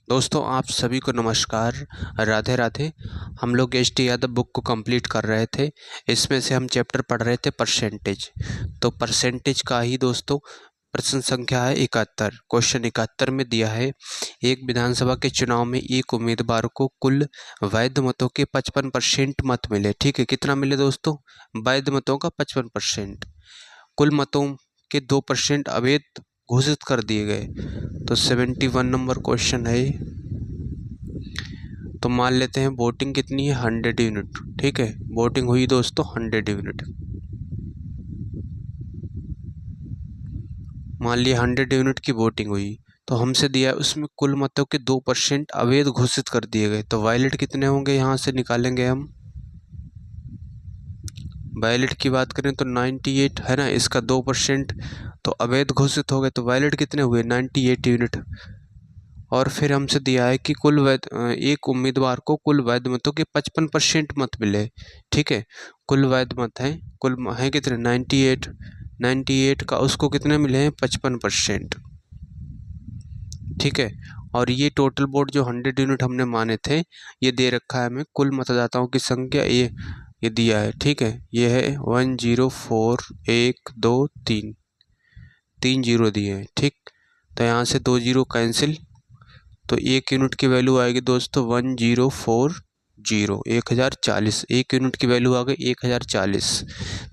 दोस्तों आप सभी को नमस्कार, राधे राधे। हम लोग एच.टी. यादव बुक को कंप्लीट कर रहे थे। इसमें से हम चैप्टर पढ़ रहे थे परसेंटेज। तो परसेंटेज का ही दोस्तों प्रश्न संख्या है 71। क्वेश्चन 71 में दिया है, एक विधानसभा के चुनाव में एक उम्मीदवार को कुल वैध मतों के 55% मत मिले। ठीक है, कितना मिले दोस्तों? वैध मतों का 55%। कुल मतों के 2% अवैध घोषित कर दिए गए। तो 71 नंबर क्वेश्चन है। तो मान लेते हैं वोटिंग कितनी है, 100 यूनिट। ठीक है, वोटिंग हुई दोस्तों 100 यूनिट। मान लिया 100 यूनिट की वोटिंग हुई, तो हमसे दिया है उसमें कुल मतों के 2% अवैध घोषित कर दिए गए। तो वैलिड कितने होंगे, यहाँ से निकालेंगे हम। वैलिड की बात करें तो 98 है ना, इसका 2% तो अवैध घोषित हो गए। तो वैलिड कितने हुए, 98 यूनिट। और फिर हमसे दिया है कि कुल वैध एक उम्मीदवार को कुल वैध मतों के 55% मत मिले। ठीक है, कुल वैध मत हैं, कुल हैं कितने, 98 का उसको कितने मिले हैं, 55%। ठीक है, और ये टोटल वोट जो 100 यूनिट हमने माने थे, ये दे रखा है हमें कुल मतदाताओं की संख्या, ये दिया है। ठीक है, ये है 104123, 3 जीरो दिए हैं। ठीक, तो यहाँ से 2 जीरो कैंसिल, तो 1 यूनिट की वैल्यू आएगी दोस्तों 1040, 1040। 1 यूनिट की वैल्यू आ गई 1040।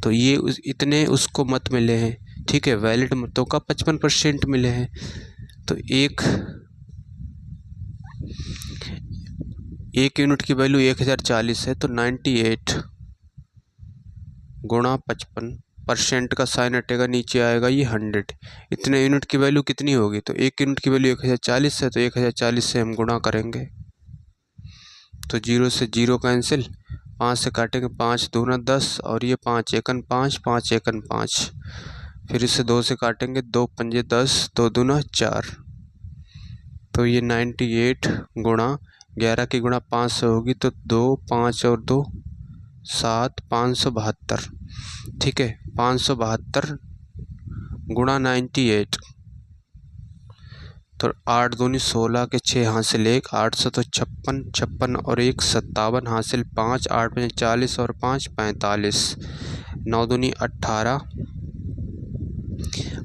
तो ये इतने उसको मत मिले हैं। ठीक है, वैलिड मतों का 55% मिले हैं। तो एक यूनिट की वैल्यू 1040 है, तो 98 गुणा 55% का साइन हटेगा, नीचे आएगा ये 100। इतने यूनिट की वैल्यू कितनी होगी, तो 1 यूनिट की वैल्यू 1040 है, तो 1040 से हम गुणा करेंगे। तो 0 से 0 कैंसिल, 5 से काटेंगे, 5 दूना 10, और ये 5 एकन 5, 5 एकन 5। फिर इसे 2 से काटेंगे, 2 पंजे 10, 2 दूना 4। तो ये 98 गुणा 11 की गुणा 5 से होगी, तो 2 5 और 2 7, 572। ठीक है, 572 गुणा 98, तो 8 दूनी 16 के 6 हासिल 1, 800 तो 56, 56 और 1 57 हासिल 5, 8 में 40 और 5 45, 9 दूनी 18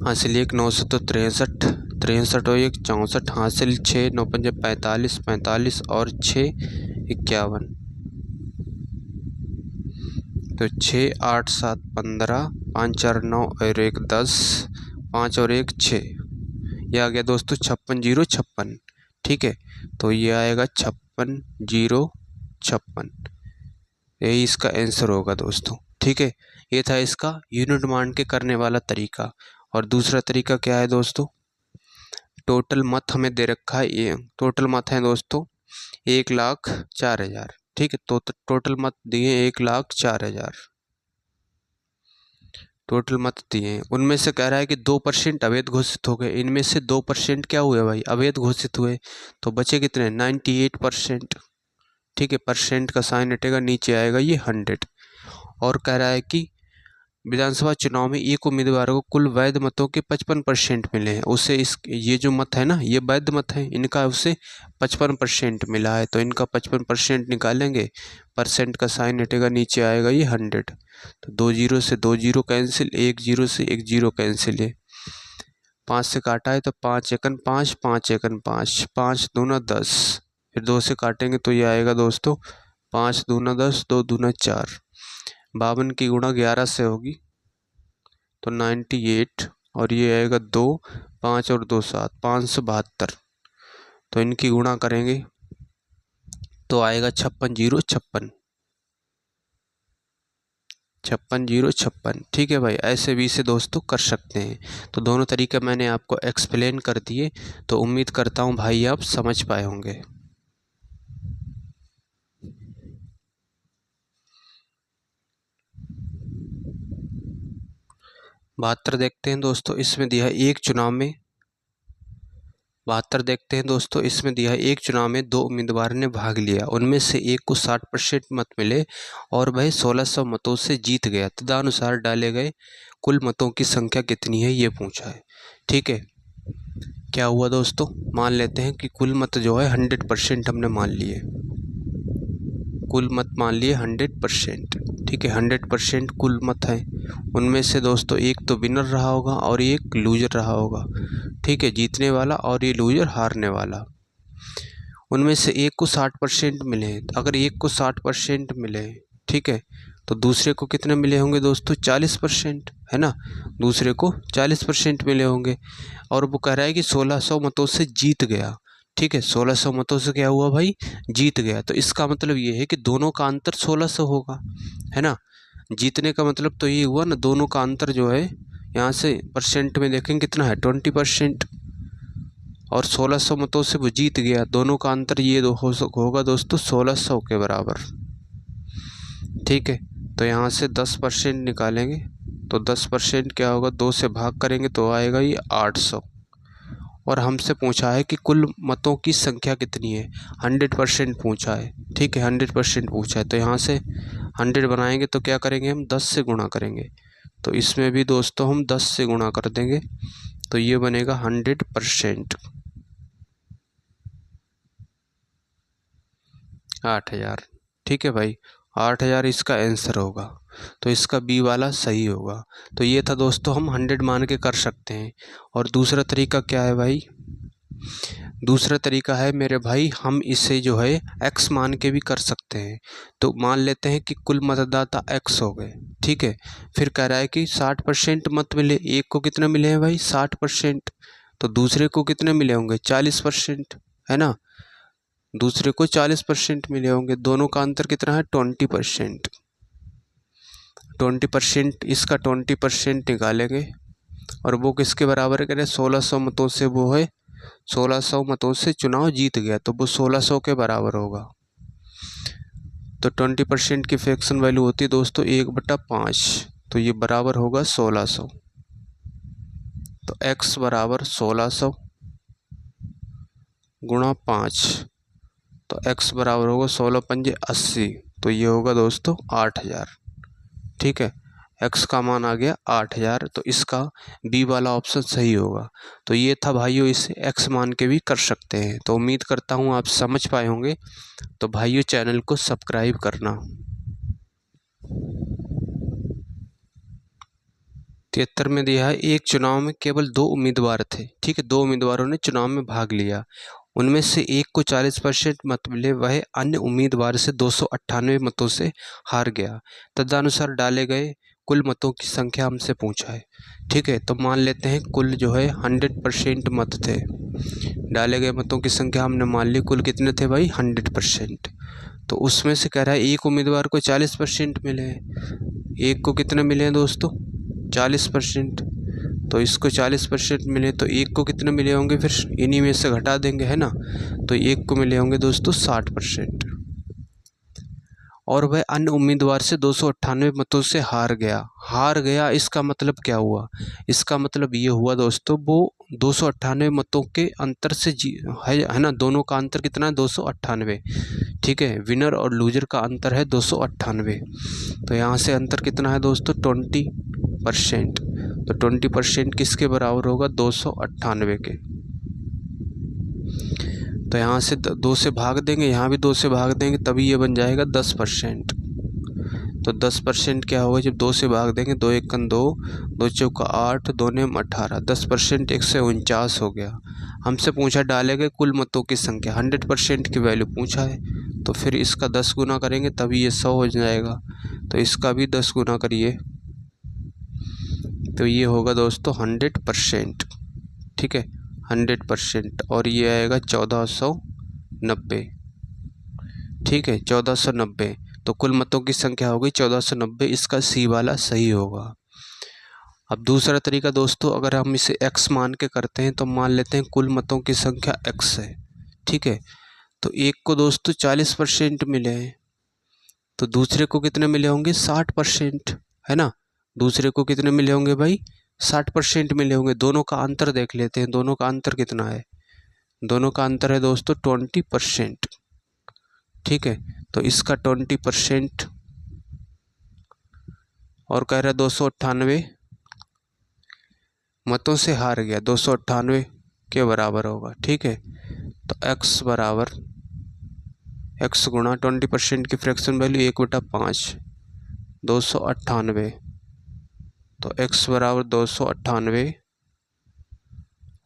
हासिल 1, 900 तो 63, 63 और 1 64 हासिल 6, 9 पंजे 45, 45 और 6 51। तो 6 8 7 15, 5 4 9 और 1 10, 5 और 1 6। यह आ गया दोस्तों 56,056। ठीक है, तो ये आएगा 56,056, यही इसका आंसर होगा दोस्तों। ठीक है, ये था इसका यूनिट मान के करने वाला तरीका। और दूसरा तरीका क्या है दोस्तों, टोटल मत हमें दे रखा है, ये टोटल मत है दोस्तों 1,04,000। ठीक है, तो टोटल मत दिए 1,04,000, टोटल मत दिए हैं। उनमें से कह रहा है कि 2% अवैध घोषित हो गए। इनमें से 2% क्या हुए भाई, अवैध घोषित हुए। तो बचे कितने, 98%। ठीक है, परसेंट का साइन हटेगा, नीचे आएगा ये 100। और कह रहा है कि विधानसभा चुनाव में एक उम्मीदवार को कुल वैध मतों के 55% मिले हैं। उसे ये जो मत है ना, ये वैध मत है, इनका उसे 55% मिला है। तो इनका 55% निकालेंगे, परसेंट का साइन हटेगा, नीचे आएगा ये 100। तो 2 जीरो से 2 जीरो कैंसिल, 1 जीरो से 1 जीरो कैंसिल है, 5 से काटा है तो 5 एकन 5, 5 एकन 5, 5 दूना 10। फिर 2 से काटेंगे तो ये आएगा दोस्तों 5 दूना 10, 2 दूना 4। 52 की गुणा 11 से होगी, तो 98, और ये आएगा 2 5 और 2 7, 572। तो इनकी गुणा करेंगे तो आएगा 56,056, 56,056। ठीक है भाई, ऐसे भी इसे दोस्तों कर सकते हैं। तो दोनों तरीके मैंने आपको एक्सप्लेन कर दिए, तो उम्मीद करता हूँ भाई आप समझ पाए होंगे। बहत्तर देखते हैं दोस्तों, इसमें दिया है एक चुनाव में 72 देखते हैं दोस्तों, इसमें दिया है एक चुनाव में 2 उम्मीदवार ने भाग लिया, उनमें से एक को 60% मत मिले और वह 1600 मतों से जीत गया। तदनुसार डाले गए कुल मतों की संख्या कितनी है, ये पूछा है। ठीक है, क्या हुआ दोस्तों, मान लेते हैं कि कुल मत जो है 100% हमने मान लिए, कुल मत मान लिए 100%। ठीक है, 100% कुल मत है, उनमें से दोस्तों एक तो विनर रहा होगा और एक लूजर रहा होगा। ठीक है, जीतने वाला और ये लूजर हारने वाला। उनमें से एक को 60% मिले, अगर एक को 60% मिले, ठीक है, तो दूसरे को कितने मिले होंगे दोस्तों, 40%, है ना, दूसरे को 40% मिले होंगे। और वो कह रहा है कि 1600 मतों से जीत गया। ठीक है, 1600 मतों से क्या हुआ भाई, जीत गया। तो इसका मतलब ये है कि दोनों का अंतर 1600 होगा, है ना। जीतने का मतलब तो ये हुआ ना, दोनों का अंतर जो है यहाँ से परसेंट में देखेंगे कितना है, 20%, और 1600 मतों से वो जीत गया, दोनों का अंतर ये होगा दोस्तों 1600 के बराबर। ठीक है, तो यहाँ से 10% निकालेंगे, तो 10% क्या होगा, 2 से भाग करेंगे तो आएगा ये 800। और हमसे पूछा है कि कुल मतों की संख्या कितनी है, 100% पूछा है। ठीक है, 100% पूछा है, तो यहाँ से 100 बनाएंगे तो क्या करेंगे हम, 10 से गुणा करेंगे। तो इसमें भी दोस्तों हम 10 से गुणा कर देंगे, तो ये बनेगा 100%, 8000। ठीक है भाई, 8000 इसका आंसर होगा, तो इसका बी वाला सही होगा। तो ये था दोस्तों, हम 100 मान के कर सकते हैं। और दूसरा तरीका क्या है भाई, दूसरा तरीका है मेरे भाई, हम इसे जो है x मान के भी कर सकते हैं। तो मान लेते हैं कि कुल मतदाता x हो गए। ठीक है, फिर कह रहा है कि 60% मत मिले, एक को कितने मिले हैं भाई, 60%, तो दूसरे को कितने मिले होंगे, 40%, है ना, दूसरे को 40% मिले होंगे। दोनों का अंतर कितना है, 20%। 20%, इसका 20% निकालेंगे, और वो किसके बराबर है, कह रहे 1600 मतों से वो है, 1600 मतों से चुनाव जीत गया, तो वो 1600 के बराबर होगा। तो 20% की फ्रैक्शन वैल्यू होती है दोस्तों 1/5, तो ये बराबर होगा 1600। तो x बराबर 1600 गुणा 5, तो x बराबर होगा 16 पंजे 80, तो ये होगा दोस्तों 8000। ठीक है, x का मान आ गया 8000, तो इसका बी वाला ऑप्शन सही होगा। तो ये था भाइयों, इसे x मान के भी कर सकते हैं। तो उम्मीद करता हूँ आप समझ पाए होंगे। तो भाइयों चैनल को सब्सक्राइब करना। 73 में दिया है, एक चुनाव में केवल 2 उम्मीदवार थे। ठीक है, 2 उम्मीदवारों ने चुनाव में भाग लिया, उनमें से एक को 40% मत मिले, वह अन्य उम्मीदवार से 298 मतों से हार गया। तदनुसार डाले गए कुल मतों की संख्या हमसे पूछा है। ठीक है, तो मान लेते हैं कुल जो है 100% मत थे, डाले गए मतों की संख्या हमने मान ली, कुल कितने थे भाई, 100%। तो उसमें से कह रहा है एक उम्मीदवार को 40% मिले हैं, एक को कितने मिले हैं दोस्तों, 40%। तो इसको 40% मिले, तो एक को कितने मिले होंगे, फिर इन्हीं में से घटा देंगे, है ना, तो एक को मिले होंगे दोस्तों 60%। और वह अन्य उम्मीदवार से 298 मतों से हार गया। इसका मतलब क्या हुआ, इसका मतलब ये हुआ दोस्तों, वो 298 मतों के अंतर से है ना, दोनों का अंतर कितना है, 298। ठीक है, विनर और लूजर का अंतर है 298। तो यहाँ से अंतर कितना है दोस्तों, 20%। तो 20% किसके बराबर होगा, 298 के। तो यहाँ से 2 से भाग देंगे, यहाँ भी 2 से भाग देंगे, तभी ये बन जाएगा 10%। तो 10% क्या होगा, जब 2 से भाग देंगे, 2 एकम 2, 2 चौका 8, 2 नेम 18, 10% 149 हो गया। हमसे पूछा डाले गए कुल मतों की संख्या, 100% की वैल्यू पूछा है, तो फिर इसका 10 गुना करेंगे तभी ये 100 हो जाएगा। तो इसका भी 10 गुना करिए, तो ये होगा दोस्तों 100%। ठीक है, 100%, और ये आएगा 1490। ठीक है, 1490, तो कुल मतों की संख्या होगी 1490, इसका सी वाला सही होगा। अब दूसरा तरीका दोस्तों, अगर हम इसे x मान के करते हैं, तो मान लेते हैं कुल मतों की संख्या x है। ठीक है, तो एक को दोस्तों 40% मिले हैं, तो दूसरे को कितने मिले होंगे, 60%, है ना, दूसरे को कितने मिले होंगे भाई, 60% मिले होंगे। दोनों का अंतर देख लेते हैं, दोनों का अंतर कितना है, दोनों का अंतर है दोस्तों 20%। ठीक है, तो इसका 20%, और कह रहा है 298 मतों से हार गया, 298 के बराबर होगा। ठीक है, तो x बराबर x गुणा 20% की फ्रैक्शन वैल्यू 1/5 298, तो x बराबर 298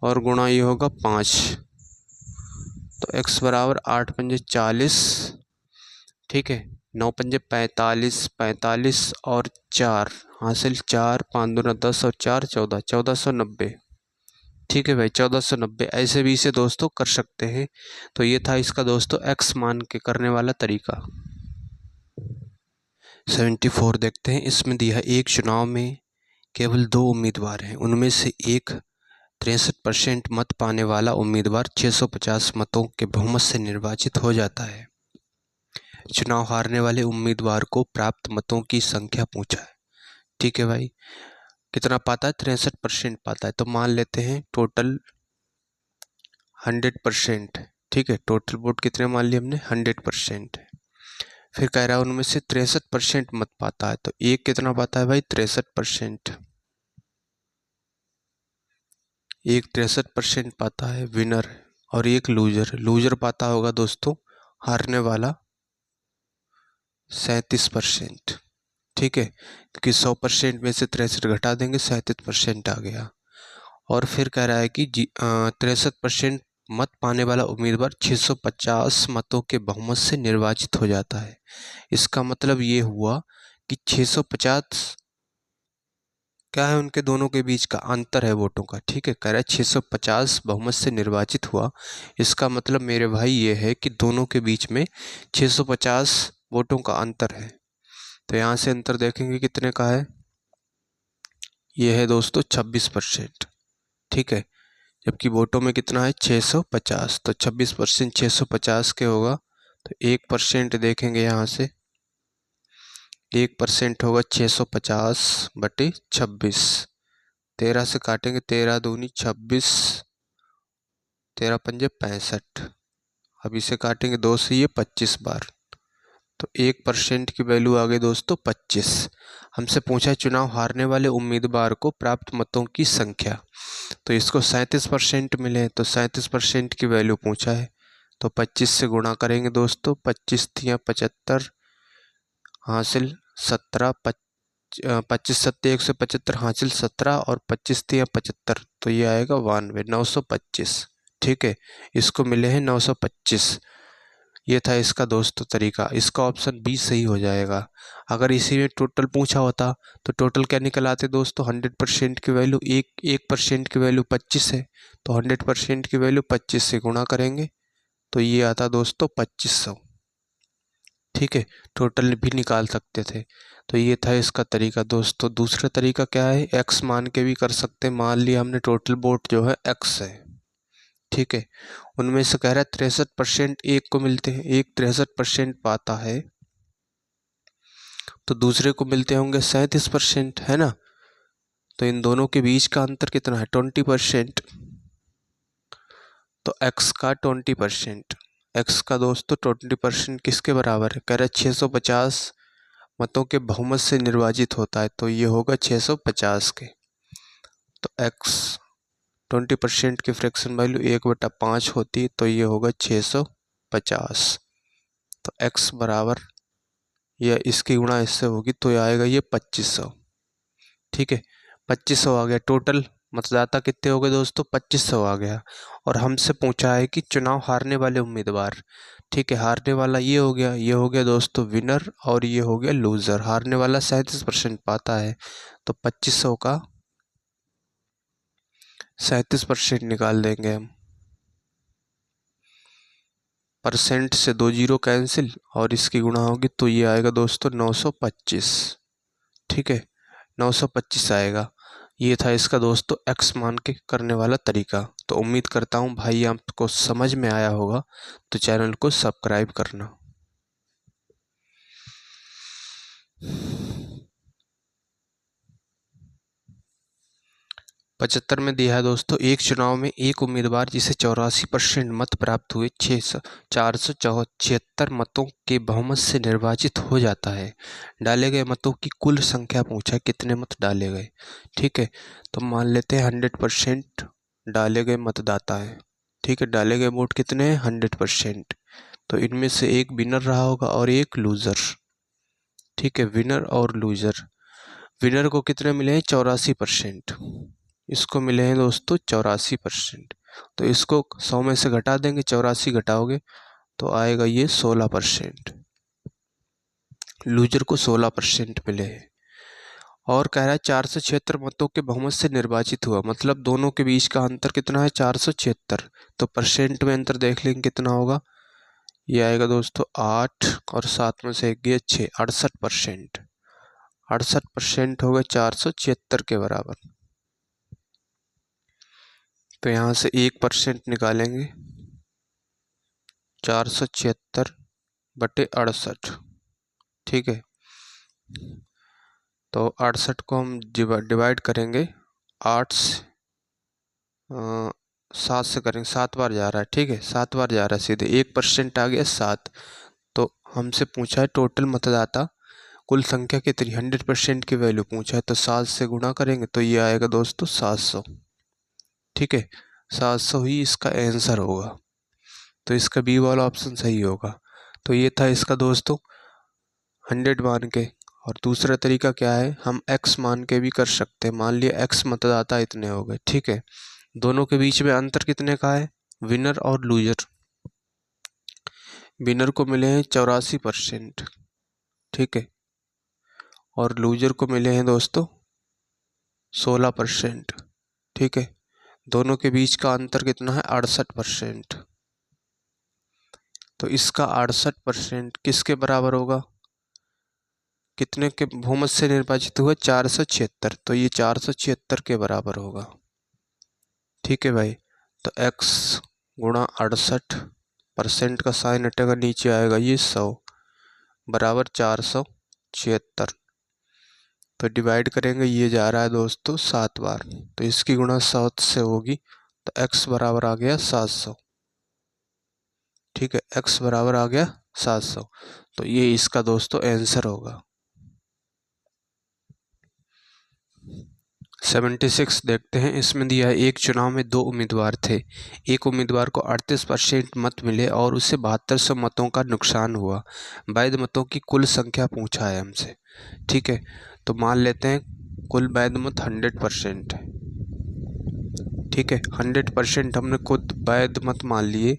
और गुणा ये होगा 5, तो x बराबर 8 पंजे 40, ठीक है, 9 पंजे 45, 45 और 4 हासिल 4, 5 दूना 10 और 4 14, 1490। ठीक है भाई, 1490। ऐसे भी इसे दोस्तों कर सकते हैं। तो ये था इसका दोस्तों x मान के करने वाला तरीका। 74 देखते हैं। इसमें दिया है एक चुनाव में केवल 2 उम्मीदवार हैं, उनमें से एक 63% मत पाने वाला उम्मीदवार 650 मतों के बहुमत से निर्वाचित हो जाता है। चुनाव हारने वाले उम्मीदवार को प्राप्त मतों की संख्या पूछा है। ठीक है भाई, कितना पाता है? 63% पाता है। तो मान लेते हैं टोटल 100%। ठीक है, टोटल वोट कितने मान लिए हमने? 100%। फिर कह रहा है उनमें से 63% मत पाता है, तो एक कितना पाता है भाई? 63%। एक 63% पाता है विनर, और एक लूजर। लूजर पाता होगा दोस्तों हारने वाला 37%। ठीक है, क्योंकि 100% में से 63 घटा देंगे, 37% आ गया। और फिर कह रहा है कि 63% मत पाने वाला उम्मीदवार 650 मतों के बहुमत से निर्वाचित हो जाता है। इसका मतलब ये हुआ कि 650 क्या है? उनके दोनों के बीच का अंतर है वोटों का। ठीक है, कह रहा है 650 बहुमत से निर्वाचित हुआ। इसका मतलब मेरे भाई ये है कि दोनों के बीच में 650 वोटों का अंतर है। तो यहाँ से अंतर देखेंगे कितने का है? ये है दोस्तों 26%। ठीक है, जबकि वोटों में कितना है? 650। तो 26% 650 के होगा, तो 1% देखेंगे यहाँ से। 1% होगा 650/26। 13 से काटेंगे, 13 दूनी 26, 13 पंजे 65। अब इसे काटेंगे 2 से, ये 25 बार, तो 1% की वैल्यू आ गई दोस्तों 25। हमसे पूछा चुनाव हारने वाले उम्मीदवार को प्राप्त मतों की संख्या, तो इसको 37% मिले, तो 37% की वैल्यू पूछा है। तो 25 से गुणा करेंगे दोस्तों, 25 तियाँ 75 हासिल 17, 25 सत्ते 175 हासिल 17 और 25 तियाँ 75, तो ये आएगा 92, 925। ठीक है, इसको मिले हैं 925। ये था इसका दोस्तों तरीका। इसका ऑप्शन बी सही हो जाएगा। अगर इसी में टोटल पूछा होता तो टोटल क्या निकल आते दोस्तों? 100% की वैल्यू 1% की वैल्यू 25 है, तो 100% की वैल्यू 25 से गुणा करेंगे, तो ये आता दोस्तों 2500। ठीक है, टोटल भी निकाल सकते थे। तो ये था इसका तरीका दोस्तों। दूसरा तरीका क्या है? एक्स मान के भी कर सकते हैं। मान लिया हमने टोटल वोट जो है एक्स है। ठीक है, उनमें से कह रहा है 63% एक को मिलते हैं, एक 63% पाता है, तो दूसरे को मिलते होंगे 37%, है ना? तो इन दोनों के बीच का अंतर कितना है? 20%। तो x का 20%, x का दोस्तों 20% किसके बराबर है? कह रहा है 650 मतों के बहुमत से निर्वाचित होता है, तो ये होगा 650 के। तो x 20% की फ्रैक्शन वैल्यू 1/5 होती है, तो ये होगा 650। तो x बराबर, या इसकी गुणा इससे होगी, तो ये आएगा ये 2500। ठीक है, 2500 आ गया। टोटल मतदाता कितने हो गए दोस्तों? 2500 आ गया। और हमसे पूछा है कि चुनाव हारने वाले उम्मीदवार। ठीक है, हारने वाला ये हो गया, ये हो गया दोस्तों विनर, और ये हो गया लूजर। हारने वाला 37% पाता है, तो 2500 का 37% निकाल देंगे हम। परसेंट से 2 जीरो कैंसिल, और इसकी गुणा होगी, तो ये आएगा दोस्तों 925। ठीक है, 925 आएगा। ये था इसका दोस्तों एक्स मान के करने वाला तरीका। तो उम्मीद करता हूँ भाई आपको समझ में आया होगा, तो चैनल को सब्सक्राइब करना। 75 में दिया है दोस्तों, एक चुनाव में एक उम्मीदवार जिसे 84% मत प्राप्त हुए 476 मतों के बहुमत से निर्वाचित हो जाता है। डाले गए मतों की कुल संख्या पूछा, कितने मत डाले गए। ठीक है, तो मान लेते हैं 100% डाले गए मतदाता हैं, ठीक है। डाले गए वोट कितने हैं? 100%। तो इनमें से एक विनर रहा होगा और एक लूजर, ठीक है। विनर और लूजर, विनर को कितने मिले हैं? 84%। इसको मिले हैं दोस्तों 84%। तो इसको 100 में से घटा देंगे, 84 घटाओगे तो आएगा ये 16%। लूजर को 16% मिले हैं। और कह रहा है 476 मतों के बहुमत से निर्वाचित हुआ, मतलब दोनों के बीच का अंतर कितना है? 476। तो परसेंट में अंतर देख लेंगे कितना होगा, ये आएगा दोस्तों 8 और 7 में से एक गया 6, 68%। 68% होगा 476 के बराबर। तो यहाँ से 1% निकालेंगे, 476/68, ठीक है। तो 68 को हम डिवाइड करेंगे 8 से, 7 से करेंगे, 7 बार जा रहा है, ठीक है। 7 बार जा रहा है सीधे, 1% आ गया 7। तो हमसे पूछा है टोटल मतदाता कुल संख्या कितनी, 100% की वैल्यू पूछा है। तो 7 से गुणा करेंगे तो ये आएगा दोस्तों 700, ठीक है। 700 ही इसका आंसर होगा। तो इसका बी वाला ऑप्शन सही होगा। तो ये था इसका दोस्तों 100 मान के। और दूसरा तरीका क्या है, हम x मान के भी कर सकते हैं। मान लिया x मतदाता इतने हो गए, ठीक है। दोनों के बीच में अंतर कितने का है? विनर और लूजर, विनर को मिले हैं 84%, ठीक है। और लूजर को मिले हैं दोस्तों 16%, ठीक है। दोनों के बीच का अंतर कितना है? 68%। तो इसका 68% किसके बराबर होगा? कितने के बहुमत से निर्वाचित हुआ? 476। तो ये 476 के बराबर होगा, ठीक है भाई। तो x गुणा 68%, का साइन हटेगा, नीचे आएगा ये 100 बराबर 476। तो डिवाइड करेंगे, ये जा रहा है दोस्तों 7 बार, तो इसकी गुणा 7 से होगी। तो x बराबर आ गया 700, ठीक है। x बराबर आ गया 700। तो ये इसका दोस्तों आंसर होगा। 76 देखते हैं। इसमें दिया है एक चुनाव में 2 उम्मीदवार थे। एक उम्मीदवार को 38% मत मिले और उसे 7200 मतों का नुकसान हुआ। वैध मतों की कुल संख्या पूछा है हमसे, ठीक है। तो मान लेते हैं कुल वैध मत 100% है, ठीक है। 100% हमने खुद वैध मत मान लिए।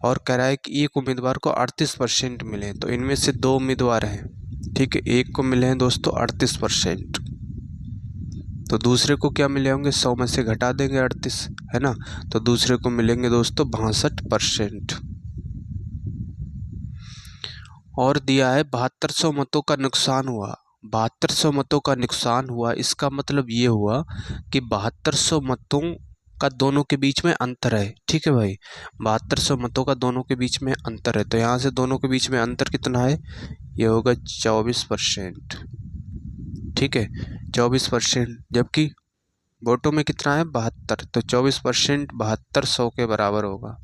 और कह रहा है कि एक उम्मीदवार को 38% मिले। तो इनमें से 2 उम्मीदवार हैं, ठीक है। एक को मिले हैं दोस्तों 38%, तो दूसरे को क्या मिले होंगे? 100 में से घटा देंगे 38, है ना। तो दूसरे को मिलेंगे दोस्तों 62%। और दिया है 7200 मतों का नुकसान हुआ। 7200 मतों का नुकसान हुआ, इसका मतलब ये हुआ कि 7200 मतों का दोनों के बीच में अंतर है, ठीक है भाई। 7200 मतों का दोनों के बीच में अंतर है। तो यहाँ से दोनों के बीच में अंतर कितना है? ये होगा 24%, ठीक है। 24%, जबकि वोटों में कितना है? 72। तो 24% 7200 के बराबर होगा।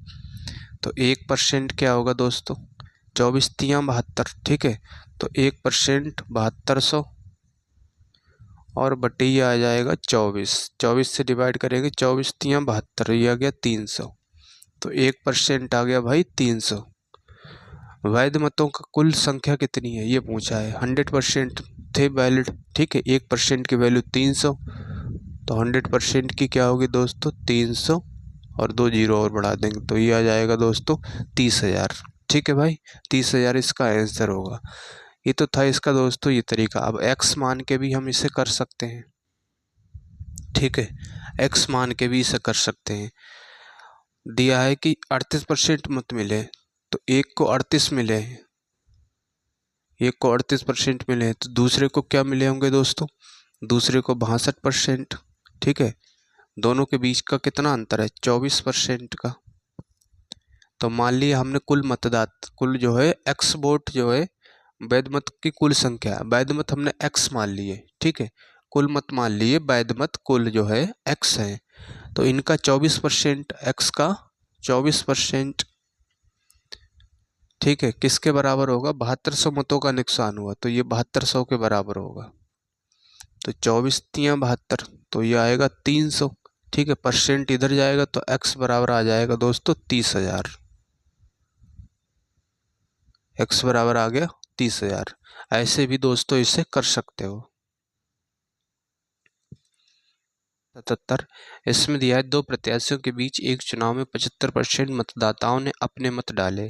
तो 1% क्या होगा दोस्तों? 24 तियाँ 72, ठीक है। तो 1% 7200 और बटी आ जाएगा 24। 24 से डिवाइड करेंगे, 24 तियाँ 72, ये आ गया 300। तो 1% आ गया भाई 300। वैध मतों का कुल संख्या कितनी है ये पूछा है। 100% थे वैलिड, ठीक है। 1% की वैल्यू 300। तो 100% की क्या होगी दोस्तों? 300 और 2 जीरो और बढ़ा देंगे तो ये आ जाएगा दोस्तों 30,000, ठीक है भाई। 30,000 इसका आंसर होगा। ये तो था इसका दोस्तों ये तरीका। अब x मान के भी हम इसे कर सकते हैं, ठीक है। x मान के भी इसे कर सकते हैं। दिया है कि 38% मत मिले, तो एक को 38 मिले, एक को 38% मिले, तो दूसरे को क्या मिले होंगे दोस्तों? दूसरे को 62%, ठीक है। दोनों के बीच का कितना अंतर है? 24% का। तो मान लिया हमने कुल जो है x वोट जो है वैध मत की कुल संख्या, वैध मत हमने x मान लिए, ठीक है। कुल मत मान लिए, वैध मत कुल जो है x है। तो इनका 24%, x का 24%, ठीक है, किसके बराबर होगा? 7200 मतों का नुकसान हुआ, तो ये 7200 के बराबर होगा। तो 24 तियाँ 72, तो ये आएगा 300, ठीक है, परसेंट इधर जाएगा तो x बराबर आ जाएगा दोस्तों 30,000। x बराबर आ गया 30,000। ऐसे भी दोस्तों इसे कर सकते हो। 77 इसमें दिया है, दो प्रत्याशियों के बीच एक चुनाव में 75% मतदाताओं ने अपने मत डाले,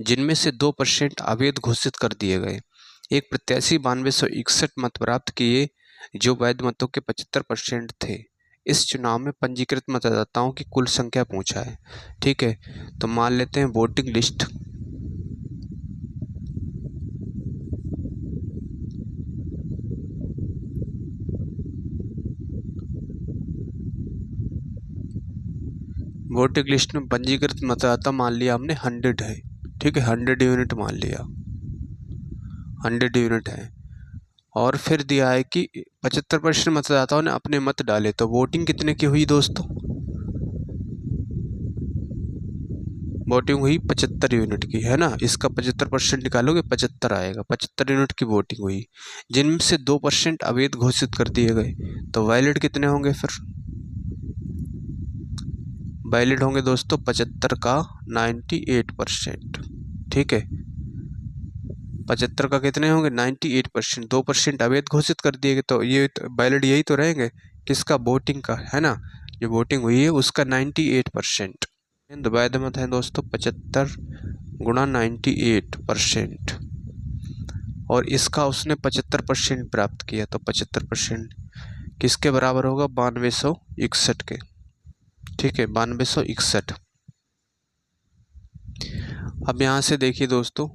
जिनमें से 2% अवैध घोषित कर दिए गए। एक प्रत्याशी 9261 मत प्राप्त किए जो वैध मतों के 75% थे। इस चुनाव में पंजीकृत मतदाताओं की कुल संख्या पूछा है। ठीक है, तो मान लेते हैं वोटिंग लिस्ट। वोटिंग लिस्ट में पंजीकृत मतदाता मान लिया हमने 100 है। ठीक है, 100 यूनिट मान लिया, 100 यूनिट है। और फिर दिया है कि 75% मतदाताओं ने अपने मत डाले, तो वोटिंग कितने की हुई दोस्तों? वोटिंग हुई 75 यूनिट की, है ना। इसका 75% निकालोगे 75 आएगा, 75 यूनिट की वोटिंग हुई, जिनमें से 2% अवैध घोषित कर दिए गए। तो वैलिड कितने होंगे फिर? वैलिड होंगे दोस्तों 75 का 98%। ठीक है, 75 का कितने होंगे? 98%। 2% अवैध घोषित कर दिए गए, तो ये वैलिड यही तो रहेंगे किसका? वोटिंग का, है ना। जो वोटिंग हुई है उसका 98%। वैध मत है दोस्तों 75 गुणा 98%, और इसका उसने 75% प्राप्त किया, तो 75% किसके बराबर होगा? 9261 के। ठीक है, 9261। अब यहाँ से देखिए दोस्तों,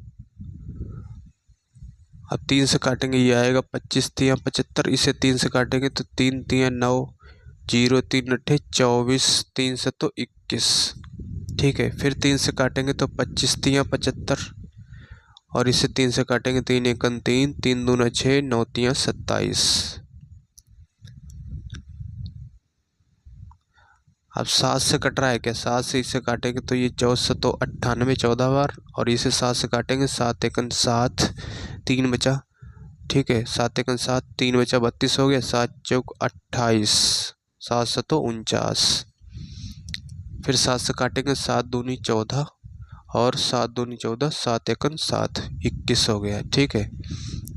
अब 3 से काटेंगे, ये आएगा 25 तिया 75, इसे 3 से काटेंगे तो 3 तिया 9, 0 3 अट्ठे 24, 3 से तो 21। ठीक है, फिर 3 से काटेंगे तो 25 तिया 75, और इसे 3 से काटेंगे 3 एकन 3, 3 दूना 6, 9 तिया 27। अब 7 से कट रहा है क्या? 7 से इसे काटेंगे तो ये 14 तो 98 14 बार, और इसे 7 से काटेंगे 7 एकन 7, 3 बचा। ठीक है, 7 एकन 7, 3 बचा 32 हो गया, 7 चौक 28, 7 सतो 49। फिर 7 से काटेंगे 7 दूनी 14, और 7 दूनी 14, 7 एकन 7, 21 हो गया। ठीक है,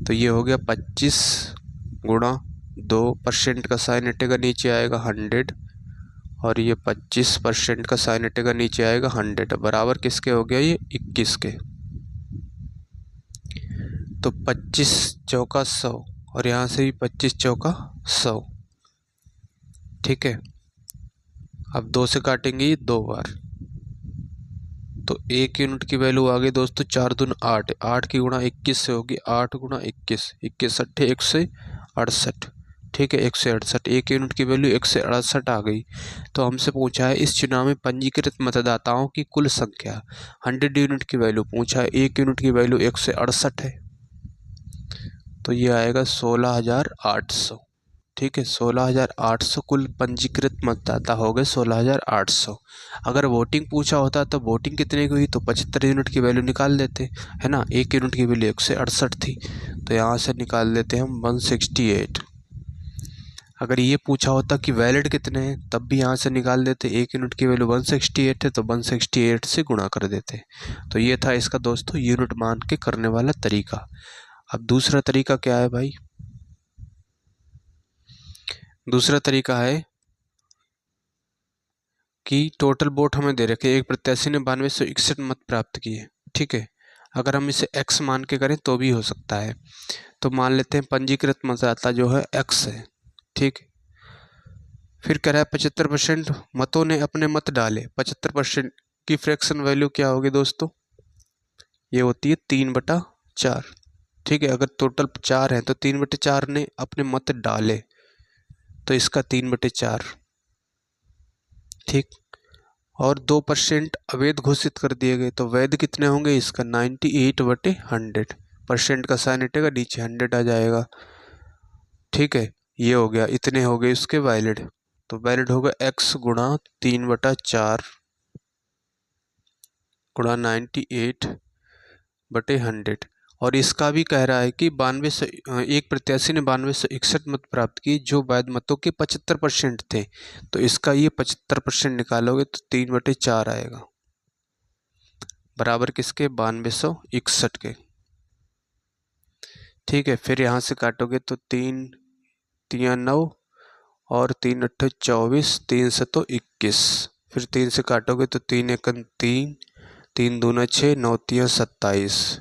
तो ये हो गया 25 गुणा 2%, का साइन हटेगा नीचे आएगा 100, और ये 25% का साइन हटेगा नीचे आएगा 100, बराबर किसके हो गया? ये 21 के। तो 25 चौका 100, और यहाँ से भी 25 चौका 100। ठीक है, अब 2 से काटेंगे ये 2 बार, तो 1 यूनिट की वैल्यू आ गई दोस्तों 4 दून 8, 8 की गुणा 21 से होगी, 8 गुणा 21, 21 अट्ठे 168। ठीक है, 168, 1 यूनिट की वैल्यू 168 आ गई। तो हमसे पूछा है इस चुनाव में पंजीकृत मतदाताओं की कुल संख्या, 100 यूनिट की वैल्यू पूछा है, 1 यूनिट की वैल्यू 168 है, तो ये आएगा 16,800। ठीक है, 16,800 कुल पंजीकृत मतदाता हो गए 16,800। अगर वोटिंग पूछा होता तो वोटिंग कितने की हुई, तो 75 यूनिट की वैल्यू निकाल देते, है ना। 1 यूनिट की वैल्यू 168 थी, तो यहाँ से निकाल देते हम 168। अगर ये पूछा होता कि वैलिड कितने हैं, तब भी यहाँ से निकाल देते। 1 यूनिट की वैल्यू 168 है, तो 168 से गुणा कर देते। तो ये था इसका दोस्तों यूनिट मान के करने वाला तरीका। अब दूसरा तरीका क्या है भाई? दूसरा तरीका है कि टोटल वोट हमें दे रखे, एक प्रत्याशी ने 9261 मत प्राप्त किए। ठीक है, अगर हम इसे x मान के करें तो भी हो सकता है। तो मान लेते हैं पंजीकृत मतदाता जो है x है। ठीक, फिर कह रहा है 75% मतों ने अपने मत डाले। 75% की फ्रैक्शन वैल्यू क्या होगी दोस्तों? ये होती है 3/4। ठीक है, अगर टोटल 4 है तो 3/4 ने अपने मत डाले, तो इसका 3/4। ठीक, और 2% अवैध घोषित कर दिए गए, तो वैध कितने होंगे? इसका 98/100। परसेंट का साइन हटेगा नीचे 100 आ जाएगा। ठीक है, ये हो गया, इतने हो गए इसके वैलिड। तो वैलिड होगा x गुणा 3/4 गुणा 98/100, और इसका भी कह रहा है कि 92 एक प्रत्याशी ने 9261 मत प्राप्त किए जो वैध मतों के 75% थे। तो इसका ये 75% निकालोगे तो 3/4 आएगा, बराबर किसके, 9261 के। ठीक है, फिर यहाँ से काटोगे तो 3 3 9 और 3 8 24, 3 7 21। फिर 3 से काटोगे तो 3 1 3, 3 2 6, 9 3 27।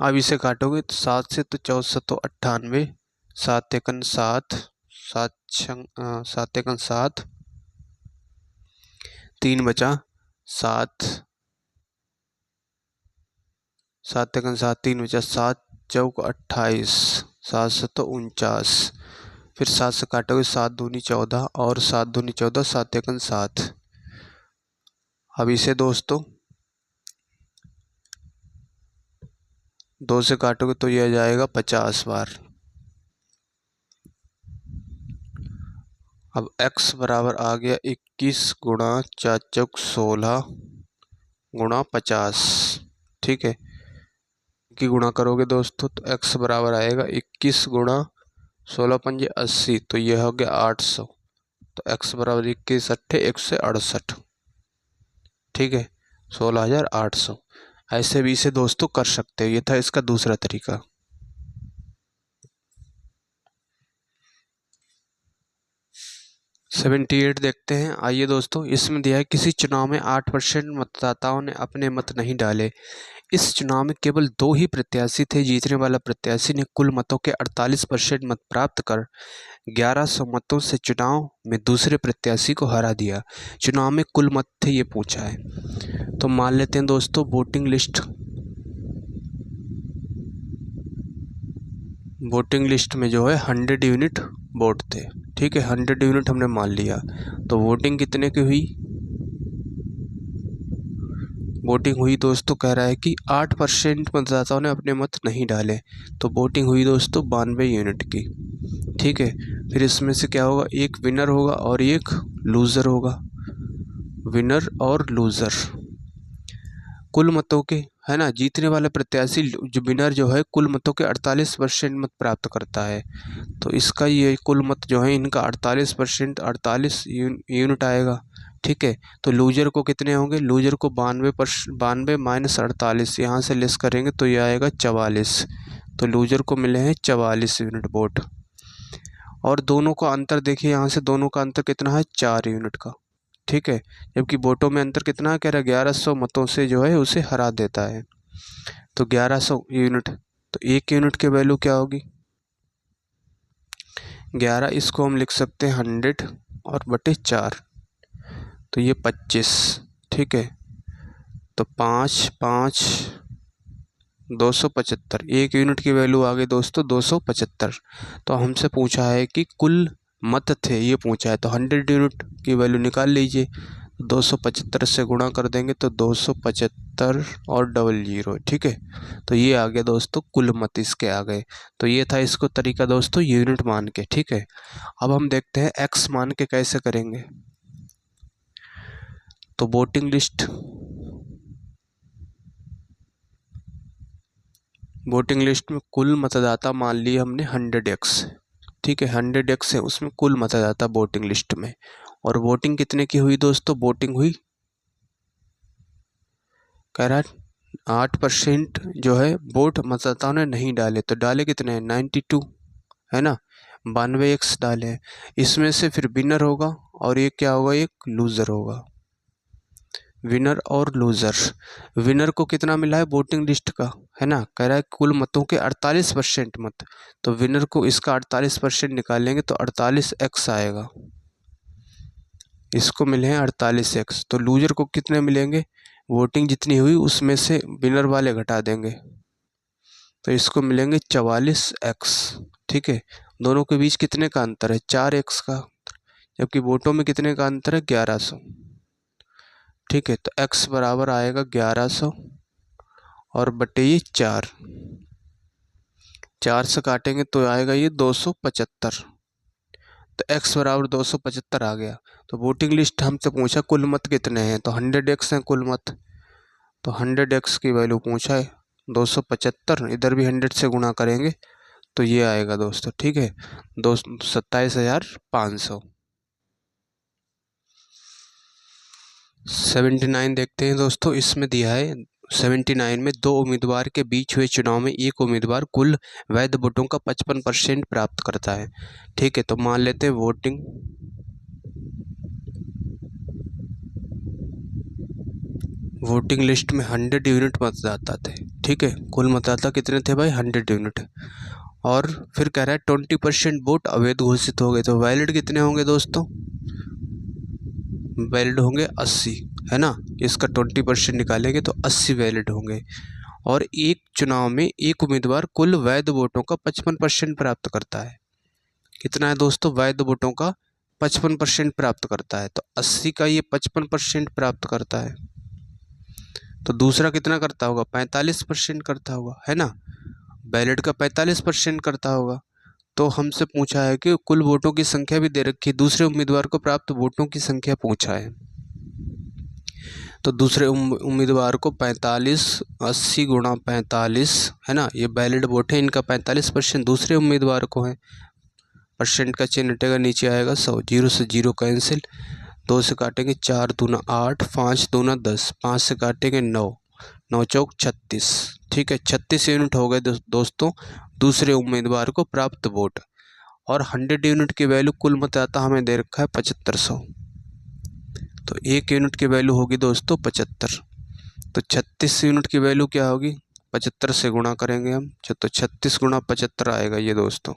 अब इसे काटोगे तो 7 से तो 14 7 98, 7 1 7, 7 1 7, 3 बचा 7, 7 1 7, 3 बचा 7 चौक 28, 7 7 49। फिर 7 से काटोगे 7 दूनी 14 और 7 दूनी 14, 7 1 7। अब इसे दोस्तों 2 से काटोगे तो यह जाएगा 50 बार। अब x बराबर आ गया 21 गुणा 4 चौक 16 गुणा 50। ठीक है, की गुणा करोगे दोस्तों तो x बराबर आएगा 21 गुणा 16 पंजे 80, तो यह हो गया 800। तो x बराबर 21 अट्ठे 168। ठीक है, 16,800। ऐसे भी इसे दोस्तों कर सकते हो। ये था इसका दूसरा तरीका। सेवेंटी 78 देखते हैं। आइए दोस्तों, इसमें दिया है किसी चुनाव में 8% मतदाताओं ने अपने मत नहीं डाले। इस चुनाव में केवल 2 ही प्रत्याशी थे। जीतने वाला प्रत्याशी ने कुल मतों के 48% मत प्राप्त कर 1100 मतों से चुनाव में दूसरे प्रत्याशी को हरा दिया। चुनाव में कुल मत थे, ये पूछा है। तो मान लेते हैं दोस्तों वोटिंग लिस्ट में जो है 100 यूनिट वोट थे। ठीक है, 100 यूनिट हमने मान लिया। तो वोटिंग कितने की हुई, वोटिंग हुई दोस्तों, कह रहा है कि 8% मतदाताओं ने अपने मत नहीं डाले। तो वोटिंग हुई दोस्तों 92 यूनिट की। ठीक है, फिर इसमें से क्या होगा, एक विनर होगा और एक लूज़र होगा। विनर और लूज़र कुल मतों के, है ना, जीतने वाले प्रत्याशी जो विनर जो है कुल मतों के 48% मत प्राप्त करता है। तो इसका ये कुल मत जो है इनका 48%, 48 यूनिट आएगा। ठीक है, तो लूजर को कितने होंगे, लूजर को 92 माइनस 48 यहाँ से लेस करेंगे तो ये आएगा 44। तो लूजर को मिले हैं 44 यूनिट वोट। और दोनों का अंतर देखिए, यहाँ से दोनों का अंतर कितना है, 4 यूनिट का। ठीक है, जबकि वोटों में अंतर कितना है, कह रहा है 1100 मतों से जो है उसे हरा देता है। तो 1100 यूनिट, तो 1 यूनिट की वैल्यू क्या होगी, 11। इसको हम लिख सकते हैं 100 और बटे 4, तो ये 25। ठीक है, तो 5 5 275, 1 यूनिट की वैल्यू आ गई दोस्तों 275। तो हमसे पूछा है कि कुल मत थे, ये पूछा है। तो 100 यूनिट की वैल्यू निकाल लीजिए, 275 से गुणा कर देंगे तो 275 और 00। ठीक है, तो ये आ गया दोस्तों कुल मत, इसके आ गए। तो ये था इसको तरीका दोस्तों यूनिट मान के। ठीक है, अब हम देखते हैं एक्स मान के कैसे करेंगे। तो वोटिंग लिस्ट में कुल मतदाता मान लिए हमने 100x। ठीक है, 100x है उसमें कुल मतदाता वोटिंग लिस्ट में। और वोटिंग कितने की हुई दोस्तों, वोटिंग हुई, कह रहा है 8% जो है वोट मतदाताओं ने नहीं डाले। तो डाले कितने हैं, 92, है ना, 92x डाले हैं। इसमें से फिर विनर होगा और ये क्या होगा, एक लूज़र होगा। विनर और लूज़र, विनर को कितना मिला है वोटिंग लिस्ट का, है ना, कह रहा है कुल मतों के 48% मत। तो विनर को इसका 48% निकालेंगे तो 48x आएगा, इसको मिले हैं 48x। तो लूज़र को कितने मिलेंगे, वोटिंग जितनी हुई उसमें से विनर वाले घटा देंगे तो इसको मिलेंगे 44x। ठीक है, दोनों के बीच कितने का अंतर है, 4x का, जबकि वोटों में कितने का अंतर है, 1100। ठीक है, तो x बराबर आएगा 1100 और बटे ये 4, 4 से काटेंगे तो आएगा ये 275। तो x बराबर 275 आ गया। तो वोटिंग लिस्ट हमसे पूछा कुल मत कितने हैं, तो 100x हैं कुल मत। तो 100x की वैल्यू पूछा है 275, इधर भी 100 से गुणा करेंगे तो ये आएगा दोस्तों, ठीक है, 27,500। 79 देखते हैं दोस्तों, इसमें दिया है 79 में दो उम्मीदवार के बीच हुए चुनाव में एक उम्मीदवार कुल वैध वोटों का 55% प्राप्त करता है। ठीक है, तो मान लेते हैं वोटिंग लिस्ट में 100 यूनिट मतदाता थे। ठीक है, कुल मतदाता कितने थे भाई? 100 यूनिट। और फिर कह रहा है 20% वोट अवैध घोषित हो गए, तो वैलिड कितने होंगे दोस्तों? वैलिड होंगे 80, है ना। इसका 20% निकालेंगे तो 80 वैलिड होंगे। और एक चुनाव में एक उम्मीदवार कुल वैध वोटों का 55% प्राप्त करता है। कितना है दोस्तों? वैध वोटों का 55% प्राप्त करता है, तो 80 का ये 55% प्राप्त करता है, तो दूसरा कितना करता होगा? 45% करता होगा, है ना। वैलिड का 45% करता होगा। तो हमसे पूछा है कि कुल वोटों की संख्या भी दे रखी है, दूसरे उम्मीदवार को प्राप्त वोटों की संख्या पूछा है। तो दूसरे उम्मीदवार को 45, 80 गुणा 45, है ना, ये वैलिड वोट है, इनका 45% दूसरे उम्मीदवार को है। परसेंट का चिन्ह हटेगा, नीचे आएगा 100, 0 से 0 कैंसिल, 2 से काटेंगे 4 दूना 8, 5 दूना 10, 5 से काटेंगे 9, 9 चौक 36। ठीक है, 36 यूनिट हो गए दोस्तों दूसरे उम्मीदवार को प्राप्त वोट। और 100 यूनिट की वैल्यू कुल मतदाता हमें दे रखा है 7500, तो 1 यूनिट की वैल्यू होगी दोस्तों 75। तो 36 यूनिट की वैल्यू क्या होगी? 75 से गुणा करेंगे हम, तो 36 गुणा 75 आएगा ये दोस्तों।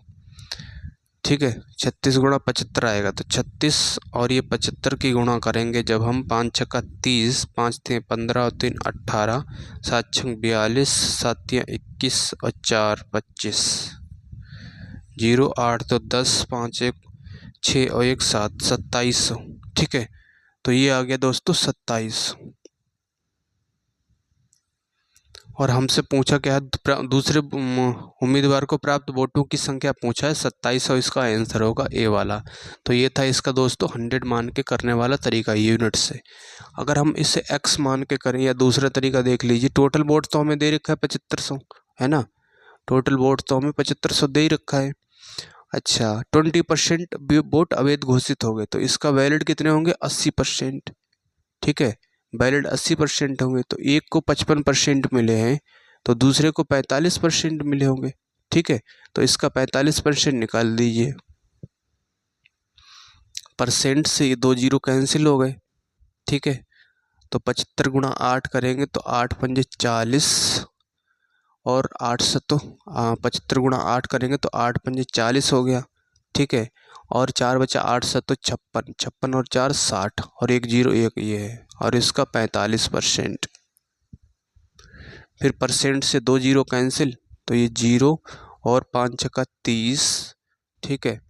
ठीक है, 36 गुणा 75 आएगा, तो 36 और ये 75 की गुणा करेंगे जब हम, 5 छक्का 30, 5 थे 15 और 3 18, 7 छंग 42, 7 तियाँ 21 और 4 25, 0 8 तो 10, 5 1 6 और 1 7, 2700। ठीक है, तो ये आ गया दोस्तों 27। और हमसे पूछा क्या है? दूसरे उम्मीदवार को प्राप्त वोटों की संख्या पूछा है 2700, इसका आंसर होगा ए वाला। तो ये था इसका दोस्तों 100 मान के करने वाला तरीका यूनिट से। अगर हम इसे x मान के करें, या दूसरा तरीका देख लीजिए, टोटल वोट तो हमें दे रखा है 7500, है ना, टोटल वोट तो हमें 7500 दे ही रखा है। अच्छा, 20% वोट अवैध घोषित हो गए, तो इसका वैलिड कितने होंगे? 80%। ठीक है, वैलिड 80% होंगे, तो एक को 55% मिले हैं, तो दूसरे को 45% मिले होंगे। ठीक है, तो इसका 45% निकाल दीजिए, परसेंट से ये 2 जीरो कैंसिल हो गए। ठीक है, तो 75 गुणा 8 करेंगे तो 8 पंजे 40, और 8 से तो 75 गुणा 8 करेंगे तो 8 पंजे 40 हो गया। ठीक है, और 4 बचा 8 से तो 56, 56 और 4 60, और 1 जीरो 1 ये है, और इसका 45%। फिर परसेंट से 2 जीरो कैंसिल, तो ये 0, और 5 छक्का 30। ठीक है,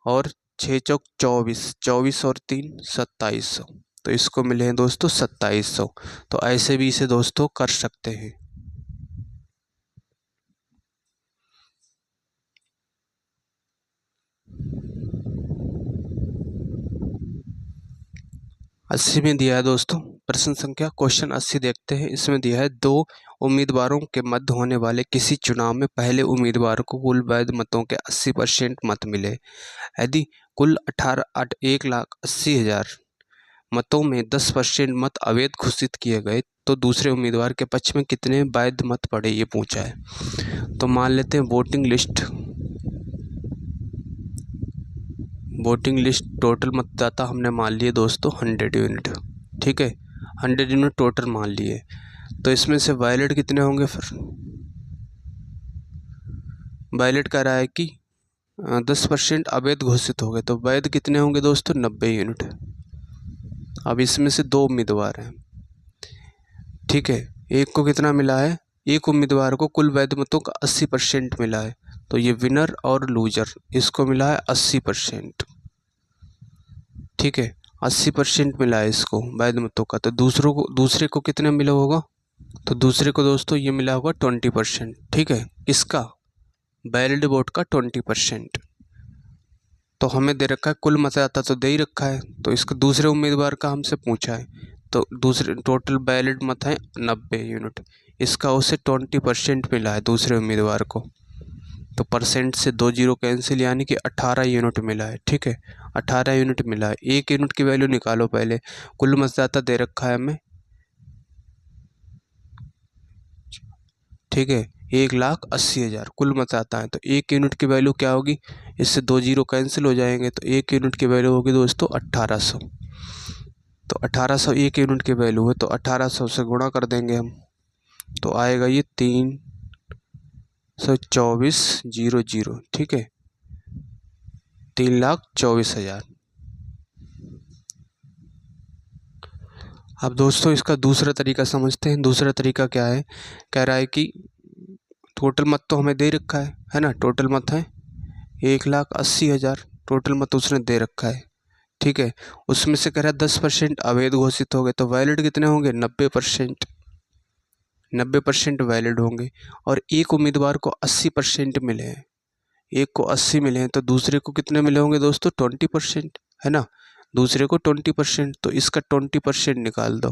और 6 चौक 24, 24 और 3 2700, तो इसको मिले हैं दोस्तों 2700। तो ऐसे भी इसे दोस्तों कर सकते हैं। अस्सी में दिया है दोस्तों प्रश्न संख्या क्वेश्चन 80 देखते हैं। इसमें दिया है दो उम्मीदवारों के मध्य होने वाले किसी चुनाव में पहले उम्मीदवार को कुल वैध मतों के 80% मत मिले। यदि कुल 1,80,000 मतों में 10% मत अवैध घोषित किए गए तो दूसरे उम्मीदवार के पक्ष में कितने वैध मत पड़े, ये पूछा है। तो मान लेते हैं वोटिंग लिस्ट टोटल मतदाता हमने मान लिए दोस्तों 100 यूनिट। ठीक है, 100 यूनिट टोटल मान लिए, तो इसमें से वैलिड कितने होंगे? फिर वैलिड कह रहा है कि 10% अवैध घोषित हो गए, तो वैध कितने होंगे दोस्तों? 90 यूनिट। अब इसमें से दो उम्मीदवार हैं। ठीक है, एक को कितना मिला है? एक उम्मीदवार को कुल वैध मतों का 80% मिला है, तो ये विनर और लूजर, इसको मिला है 80%। ठीक है, 80% मिला है इसको वैध मतों का, तो दूसरे को कितना मिला होगा? तो दूसरे को दोस्तों ये मिला होगा 20%। ठीक है, किसका? वैलिड वोट का 20%। तो हमें दे रखा है कुल मतदाता तो दे ही रखा है, तो इसका दूसरे उम्मीदवार का हमसे पूछा है, तो दूसरे टोटल वैलिड मत है 90 यूनिट। इसका उसे 20% मिला है दूसरे उम्मीदवार को, तो परसेंट से 2 जीरो कैंसिल, यानी कि 18 यूनिट मिला है। ठीक है, 18 यूनिट मिला है। 1 यूनिट की वैल्यू निकालो पहले। कुल मतदाता दे रखा है हमें, ठीक है, 1,80,000 कुल मतदाता है। तो 1 यूनिट की वैल्यू क्या होगी, इससे 2 जीरो कैंसिल हो जाएंगे, तो 1 यूनिट की वैल्यू होगी दोस्तों 1800। तो 1800 1 यूनिट की वैल्यू है, तो 1800 से गुणा कर देंगे हम, तो आएगा ये 324,000। ठीक है, 3,24,000। अब दोस्तों इसका दूसरा तरीका समझते हैं। दूसरा तरीका क्या है, कह रहा है कि टोटल मत तो हमें दे रखा है ना, टोटल मत है 1,80,000, टोटल मत उसने दे रखा है। ठीक है, उसमें से कह रहा है 10% अवैध घोषित हो गए, तो वैलिड कितने होंगे, 90%। 90% वैलिड होंगे। और एक उम्मीदवार को 80% मिले हैं, एक को 80 मिले हैं, तो दूसरे को कितने मिले होंगे दोस्तों, 20%, है ना, दूसरे को 20%। तो इसका 20% निकाल दो,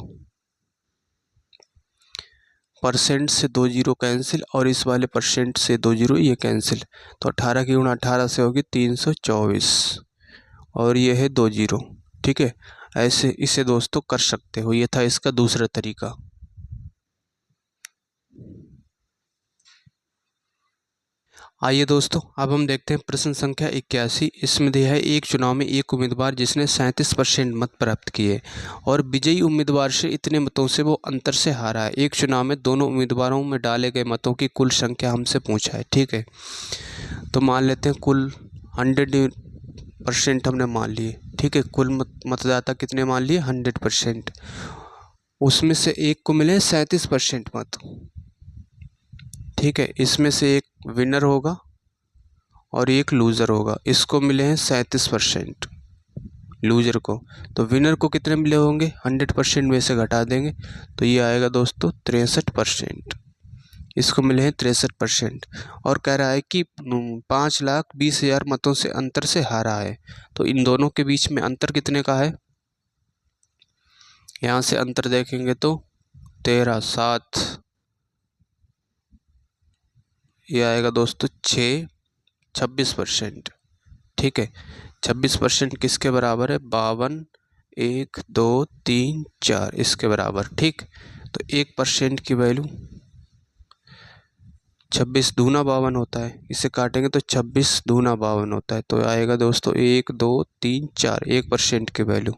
परसेंट से 2 जीरो कैंसिल, और इस वाले परसेंट से 2 जीरो ये कैंसिल, तो 18 की गुणा 18 से होगी 324, और ये है 2 जीरो। ठीक है, ऐसे इसे दोस्तों कर सकते हो। ये था इसका दूसरा तरीका। आइए दोस्तों, अब हम देखते हैं प्रश्न संख्या 81। इसमें दिया है, एक चुनाव में एक उम्मीदवार जिसने 37% मत प्राप्त किए और विजयी उम्मीदवार से इतने मतों से वो अंतर से हारा है। एक चुनाव में दोनों उम्मीदवारों में डाले गए मतों की कुल संख्या हमसे पूछा है। ठीक है, तो मान लेते हैं कुल 100% हमने मान लिए। ठीक है, कुल मतदाता कितने मान लिए, 100%। उसमें से एक को मिले 37% मत। ठीक है, इसमें से एक विनर होगा और एक लूज़र होगा। इसको मिले हैं 37% लूज़र को, तो विनर को कितने मिले होंगे, 100% में से घटा देंगे, तो ये आएगा दोस्तों 63%। इसको मिले हैं 63%। और कह रहा है कि 5,20,000 मतों से अंतर से हारा है। तो इन दोनों के बीच में अंतर कितने का है, यहाँ से अंतर देखेंगे तो 13, 7, ये आएगा दोस्तों 26%। ठीक है, 26% किसके बराबर है, 52, 1, 2, 3, 4 इसके बराबर। ठीक, तो 1% की वैल्यू 26 दूना 52 होता है, इसे काटेंगे तो 26 दूना 52 होता है, तो आएगा दोस्तों 1, 2, 3, 4 1% की वैल्यू।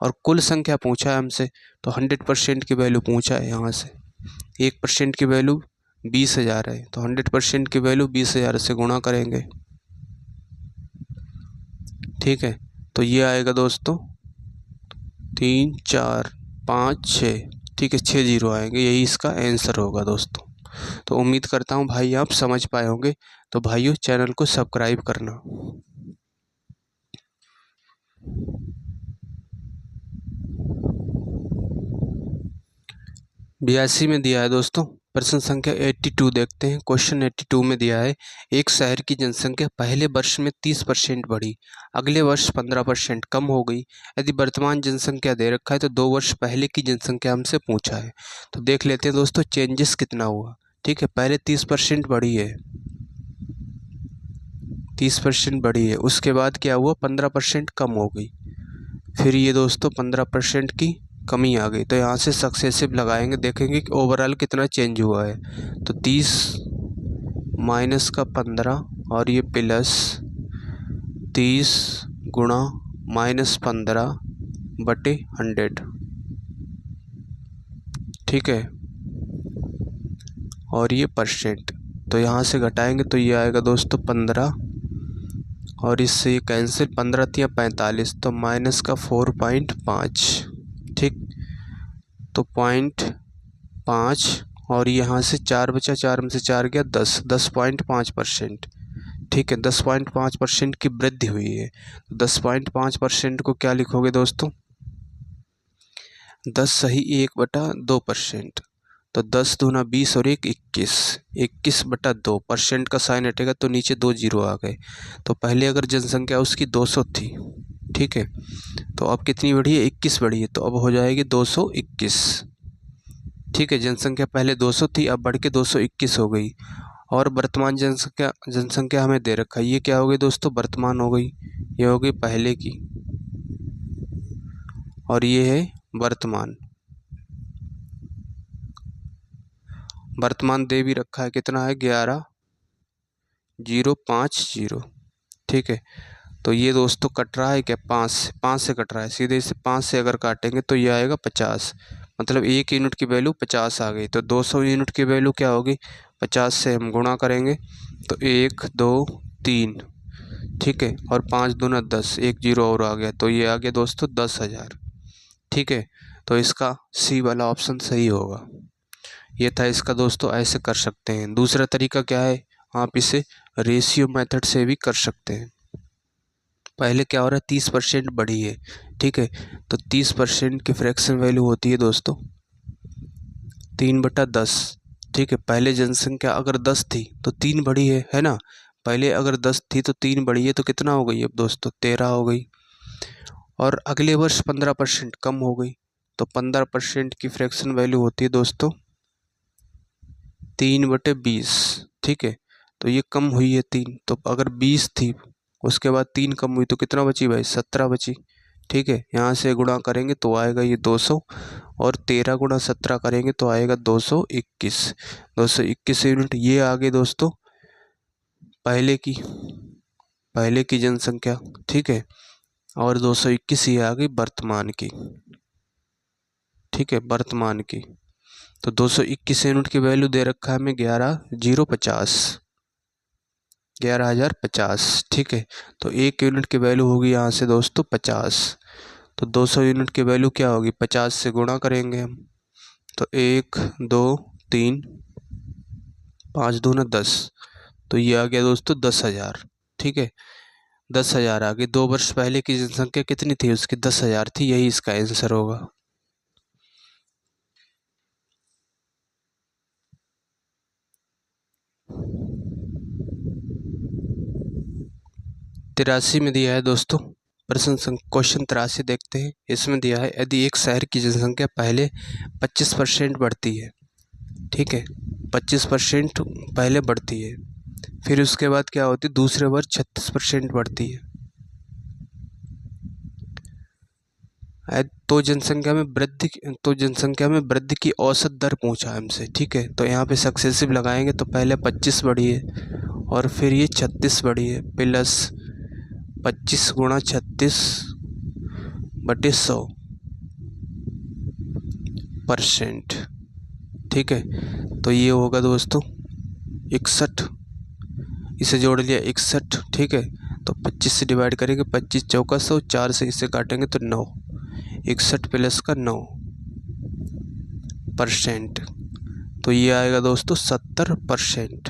और कुल संख्या पूछा है हमसे, तो 100% की वैल्यू पूछा है। यहाँ से 1% की वैल्यू 20,000 है, तो 100% की वैल्यू 20,000 से गुणा करेंगे। ठीक है, तो ये आएगा दोस्तों 3, 4, 5, 6। ठीक है, 6 जीरो आएंगे, यही इसका आंसर होगा दोस्तों। तो उम्मीद करता हूँ भाई आप समझ पाए होंगे। तो भाइयों चैनल को सब्सक्राइब करना। 82 में दिया है दोस्तों, प्रश्न संख्या 82 देखते हैं। क्वेश्चन 82 में दिया है, एक शहर की जनसंख्या पहले वर्ष में 30% बढ़ी, अगले वर्ष 15% कम हो गई। यदि वर्तमान जनसंख्या दे रखा है तो 2 वर्ष पहले की जनसंख्या हमसे पूछा है। तो देख लेते हैं दोस्तों चेंजेस कितना हुआ। ठीक है, पहले 30% बढ़ी है, 30% बढ़ी है, उसके बाद क्या हुआ, 15% कम हो गई, फिर ये दोस्तों 15% की कमी आ गई। तो यहाँ से सक्सेसिव लगाएंगे, देखेंगे कि ओवरऑल कितना चेंज हुआ है। तो 30 माइनस का 15 और ये प्लस 30 गुणा माइनस 15 बटे 100। ठीक है, और ये परसेंट, तो यहाँ से घटाएंगे तो ये आएगा दोस्तों 15, और इससे ये कैंसिल, 15 या 45, तो माइनस का 4.5। ठीक, तो 0.5, और यहाँ से 4 बचा, 4 में से 4 गया 10, 10.5%। ठीक है, 10.5% की वृद्धि हुई है। 10.5% को क्या लिखोगे दोस्तों, 10 सही 1/2%। तो 10 दूना 20 और 1 21, 21/2%। का साइन हटेगा तो नीचे 2 जीरो आ गए। तो पहले अगर जनसंख्या उसकी 200 थी, ठीक है, तो अब कितनी बढ़ी है, 21 बढ़ी है, तो अब हो जाएगी 221। ठीक है, जनसंख्या पहले 200 थी, अब बढ़ के 221 हो गई। और वर्तमान जनसंख्या हमें दे रखा है, ये क्या हो गई दोस्तों, वर्तमान हो गई, ये हो गई पहले की, और ये है वर्तमान। वर्तमान दे भी रखा है, कितना है, 11,050। ठीक है, तो ये दोस्तों कट रहा है क्या, 5 से कट रहा है, सीधे से 5 से अगर काटेंगे तो ये आएगा 50, मतलब 1 यूनिट की वैल्यू 50 आ गई। तो 200 यूनिट की वैल्यू क्या होगी, 50 से हम गुणा करेंगे तो 1 2 3, ठीक है, और 5 दूना 10, एक जीरो और आ गया, तो ये आ गया दोस्तों 10,000। ठीक है, तो इसका सी वाला ऑप्शन सही होगा। ये था इसका दोस्तों, ऐसे कर सकते हैं। दूसरा तरीका क्या है, आप इसे रेशियो मेथड से भी कर सकते हैं। पहले क्या हो रहा है, 30% बढ़ी है, ठीक है, तो 30% की फ्रैक्शन वैल्यू होती है दोस्तों 3/10। ठीक है, पहले जनसंख्या अगर 10 थी तो 3 बढ़ी है ना, पहले अगर 10 थी तो 3 बढ़ी है, तो कितना हो गई अब दोस्तों, 13 हो गई। और अगले वर्ष 15% कम हो गई, तो 15% की फ्रैक्शन वैल्यू होती है दोस्तों 3/20। ठीक है, तो ये कम हुई है 3, तो अगर 20 थी उसके बाद 3 कम हुई तो कितना बची भाई, 17 बची। ठीक है, यहाँ से गुणा करेंगे तो आएगा ये 200, और 13 गुणा 17 करेंगे तो आएगा 221। 221 यूनिट ये आ गए दोस्तों पहले की जनसंख्या। ठीक है, और 221 ये आ गई वर्तमान की। ठीक है, वर्तमान की, तो 221 यूनिट की वैल्यू दे रखा है हमें 11,050। ठीक है, तो 1 यूनिट की वैल्यू होगी यहाँ से दोस्तों 50, तो 200 यूनिट की वैल्यू क्या होगी, 50 से गुणा करेंगे हम, तो 1 2 3 5 दूना 10, तो ये आ गया दोस्तों 10,000। ठीक है, 10,000 आ गई। 2 वर्ष पहले की जनसंख्या कितनी थी, उसकी 10,000 थी, यही इसका आंसर होगा। तिरासी में दिया है दोस्तों, क्वेश्चन 83 देखते हैं। इसमें दिया है, यदि एक शहर की जनसंख्या पहले 25% बढ़ती है, ठीक है, 25% पहले बढ़ती है, फिर उसके बाद क्या होती है, दूसरे वर्ष 36% बढ़ती है, तो जनसंख्या में वृद्धि की औसत दर पूछा है हमसे। ठीक है, तो यहाँ पे सक्सेसिव लगाएंगे तो पहले 25 बढ़ी है, और फिर ये 36 बढ़ी है, प्लस 25 गुणा 36/100%। ठीक है, तो ये होगा दोस्तों 61, इसे जोड़ लिया 61। ठीक है, तो 25 से डिवाइड करेंगे, 25 चौका 100, 4 से इसे काटेंगे तो 9, 61 प्लस का 9%, तो ये आएगा दोस्तों 70%।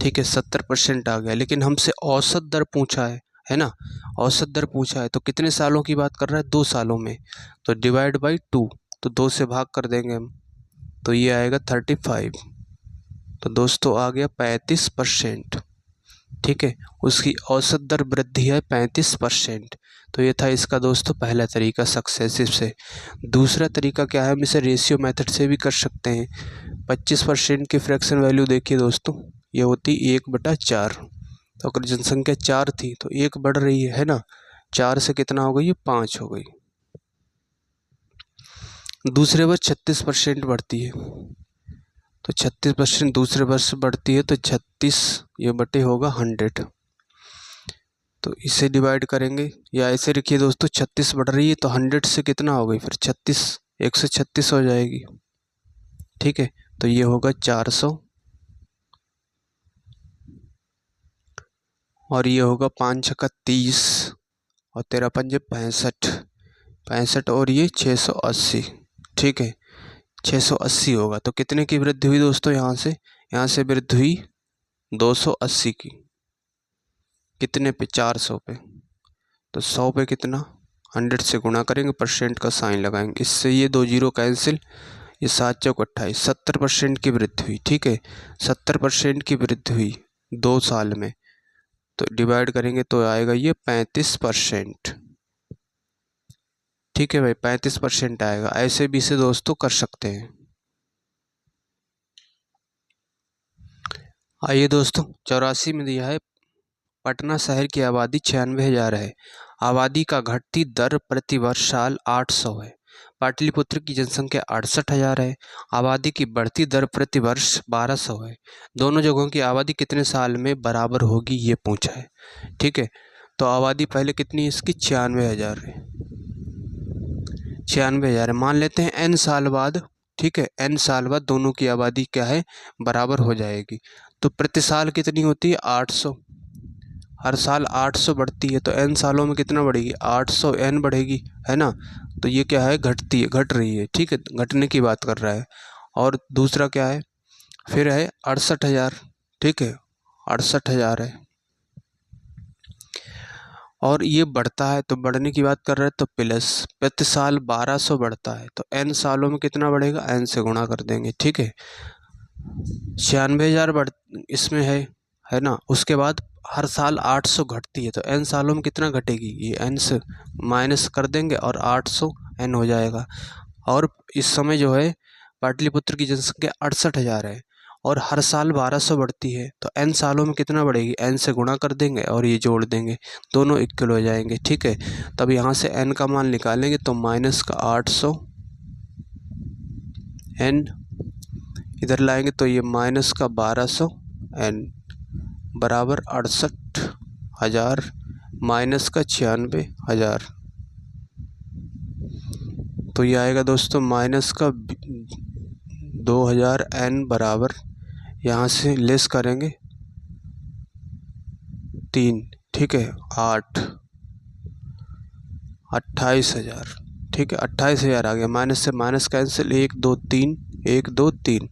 ठीक है, 70% आ गया, लेकिन हमसे औसत दर पूछा है ना, औसत दर पूछा है, तो कितने सालों की बात कर रहा है, 2 सालों में, तो डिवाइड बाई 2, तो 2 से भाग कर देंगे हम, तो ये आएगा 35, तो दोस्तों आ गया 35%। ठीक है, उसकी औसत दर वृद्धि है 35%। तो ये था इसका दोस्तों पहला तरीका सक्सेसिव से। दूसरा तरीका क्या है, हम इसे रेशियो मेथड से भी कर सकते हैं। 25% की फ्रैक्शन वैल्यू देखिए दोस्तों, ये होती 1/4, तो अगर जनसंख्या 4 थी तो 1 बढ़ रही है ना, 4 से कितना हो गई, ये 5 हो गई। दूसरे वर्ष 36% बढ़ती है, तो 36% दूसरे वर्ष बढ़ती है, तो 36 ये बटे होगा 100, तो इसे डिवाइड करेंगे, या ऐसे लिखिए दोस्तों 36 बढ़ रही है तो 100 से कितना हो गई, फिर 36 136 हो जाएगी। ठीक है, तो ये होगा 400, और ये होगा 5 छक्का 30, और 13 पंजे 65 और ये 680। ठीक है, 680 होगा, तो कितने की वृद्धि हुई दोस्तों, यहाँ से वृद्धि हुई 280 की, कितने पे, 400 पे, तो 100 पे कितना, 100 से गुणा करेंगे, परसेंट का साइन लगाएंगे, इससे ये 2 जीरो कैंसिल, ये 7 चौक 28, 70% की वृद्धि हुई। ठीक है, 70% की वृद्धि हुई 2 साल में, तो डिवाइड करेंगे तो आएगा ये 35%। ठीक है भाई, 35% आएगा, ऐसे भी इसे दोस्तों कर सकते हैं। आइए दोस्तों, 84 में दिया है पटना शहर की आबादी 96,000 है। आबादी का घटती दर प्रति वर्ष साल 800 है। पाटलिपुत्र की जनसंख्या 68,000 है। आबादी की बढ़ती दर प्रति वर्ष 1200 है। दोनों जगहों की आबादी कितने साल में बराबर होगी ये पूछा है। ठीक है, तो आबादी पहले कितनी है इसकी, 96,000 है। 96,000 है, मान लेते हैं n साल बाद। ठीक है, n साल बाद दोनों की आबादी क्या है, बराबर हो जाएगी। तो प्रति साल कितनी होती है, 800। हर साल 800 बढ़ती है, तो n सालों में कितना बढ़ेगी, 800 n बढ़ेगी, है ना। तो ये क्या है, घटती है, घट रही है। ठीक है, घटने की बात कर रहा है। और दूसरा क्या है, फिर है 68,000। ठीक है, 68,000 है, और ये बढ़ता है, तो बढ़ने की बात कर रहे हैं, तो प्लस प्रति साल 1200 बढ़ता है, तो n सालों में कितना बढ़ेगा, n से गुणा कर देंगे। ठीक है, 96,000 बढ़ इसमें है ना। उसके बाद हर साल 800 घटती है, तो n सालों में कितना घटेगी, ये n से माइनस कर देंगे और 800 n हो जाएगा। और इस समय जो है पाटलिपुत्र की जनसंख्या 68,000 है, और हर साल 1200 बढ़ती है, तो n सालों में कितना बढ़ेगी, n से गुणा कर देंगे और ये जोड़ देंगे, दोनों इक्वल हो जाएंगे। ठीक है, तब यहाँ से n का मान निकालेंगे, तो माइनस का 800 n इधर लाएंगे, तो ये माइनस का 1200 n बराबर 68,000 माइनस का 96,000। तो ये आएगा दोस्तों माइनस का 2000 n बराबर, यहाँ से लेस करेंगे 3। ठीक है, 8 28,000। ठीक है, 28,000 आ गया, माइनस से माइनस कैंसिल, 1 2 3 1 2 3।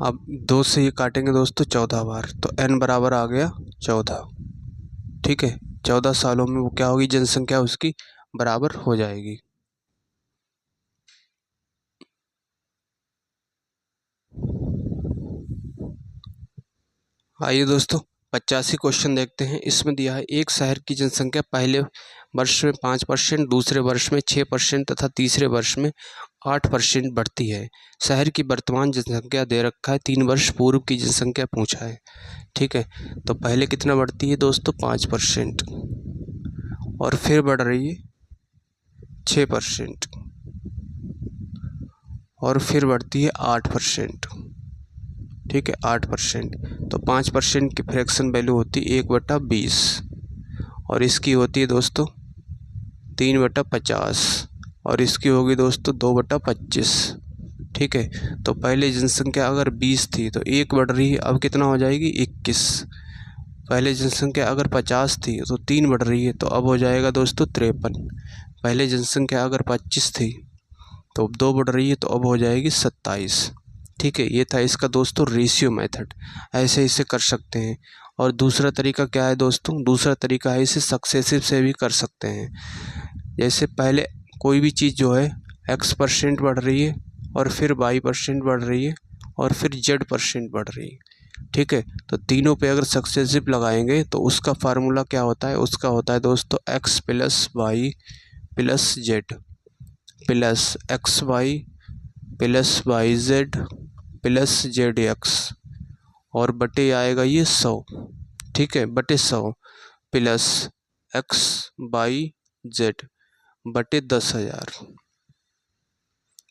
अब 2 से ये काटेंगे दोस्तों 14 बार, तो n बराबर आ गया 14। ठीक है, 14 सालों में वो क्या होगी, जनसंख्या उसकी बराबर हो जाएगी। आइए दोस्तों, 85 क्वेश्चन देखते हैं। इसमें दिया है एक शहर की जनसंख्या पहले वर्ष में 5%, दूसरे वर्ष में 6% तथा तीसरे वर्ष में 8% बढ़ती है। शहर की वर्तमान जनसंख्या दे रखा है, 3 वर्ष पूर्व की जनसंख्या पूछा है। ठीक है, तो पहले कितना बढ़ती है दोस्तों, 5%, और फिर बढ़ रही है 6%, और फिर बढ़ती है 8%। ठीक है, 8%, तो 5% की फ्रैक्शन वैल्यू होती है 1/20, और इसकी होती है दोस्तों 3/50, और इसकी होगी दोस्तों 2/25। ठीक है, तो पहले जनसंख्या अगर 20 थी तो 1 बढ़ रही है, अब कितना हो जाएगी, 21। पहले जनसंख्या अगर 50 थी तो 3 बढ़ रही है, तो अब हो जाएगा दोस्तों 53। पहले जनसंख्या अगर 25 थी तो 2 बढ़ रही है, तो अब हो जाएगी 27। ठीक है, ये था इसका दोस्तों रेशियो मेथड, ऐसे इसे कर सकते हैं। और दूसरा तरीका क्या है दोस्तों, दूसरा तरीका है इसे सक्सेसिव से भी कर सकते हैं। जैसे पहले कोई भी चीज़ जो है x% बढ़ रही है, और फिर y% बढ़ रही है, और फिर z% बढ़ रही है। ठीक है, तो तीनों पे अगर सक्सेसिव लगाएंगे तो उसका फार्मूला क्या होता है, उसका होता है दोस्तों x plus y plus z plus x y plus y z plus z x, और बटे आएगा ये 100। ठीक है, बटे 100 प्लस एक्स बाई जेड बटे 10,000।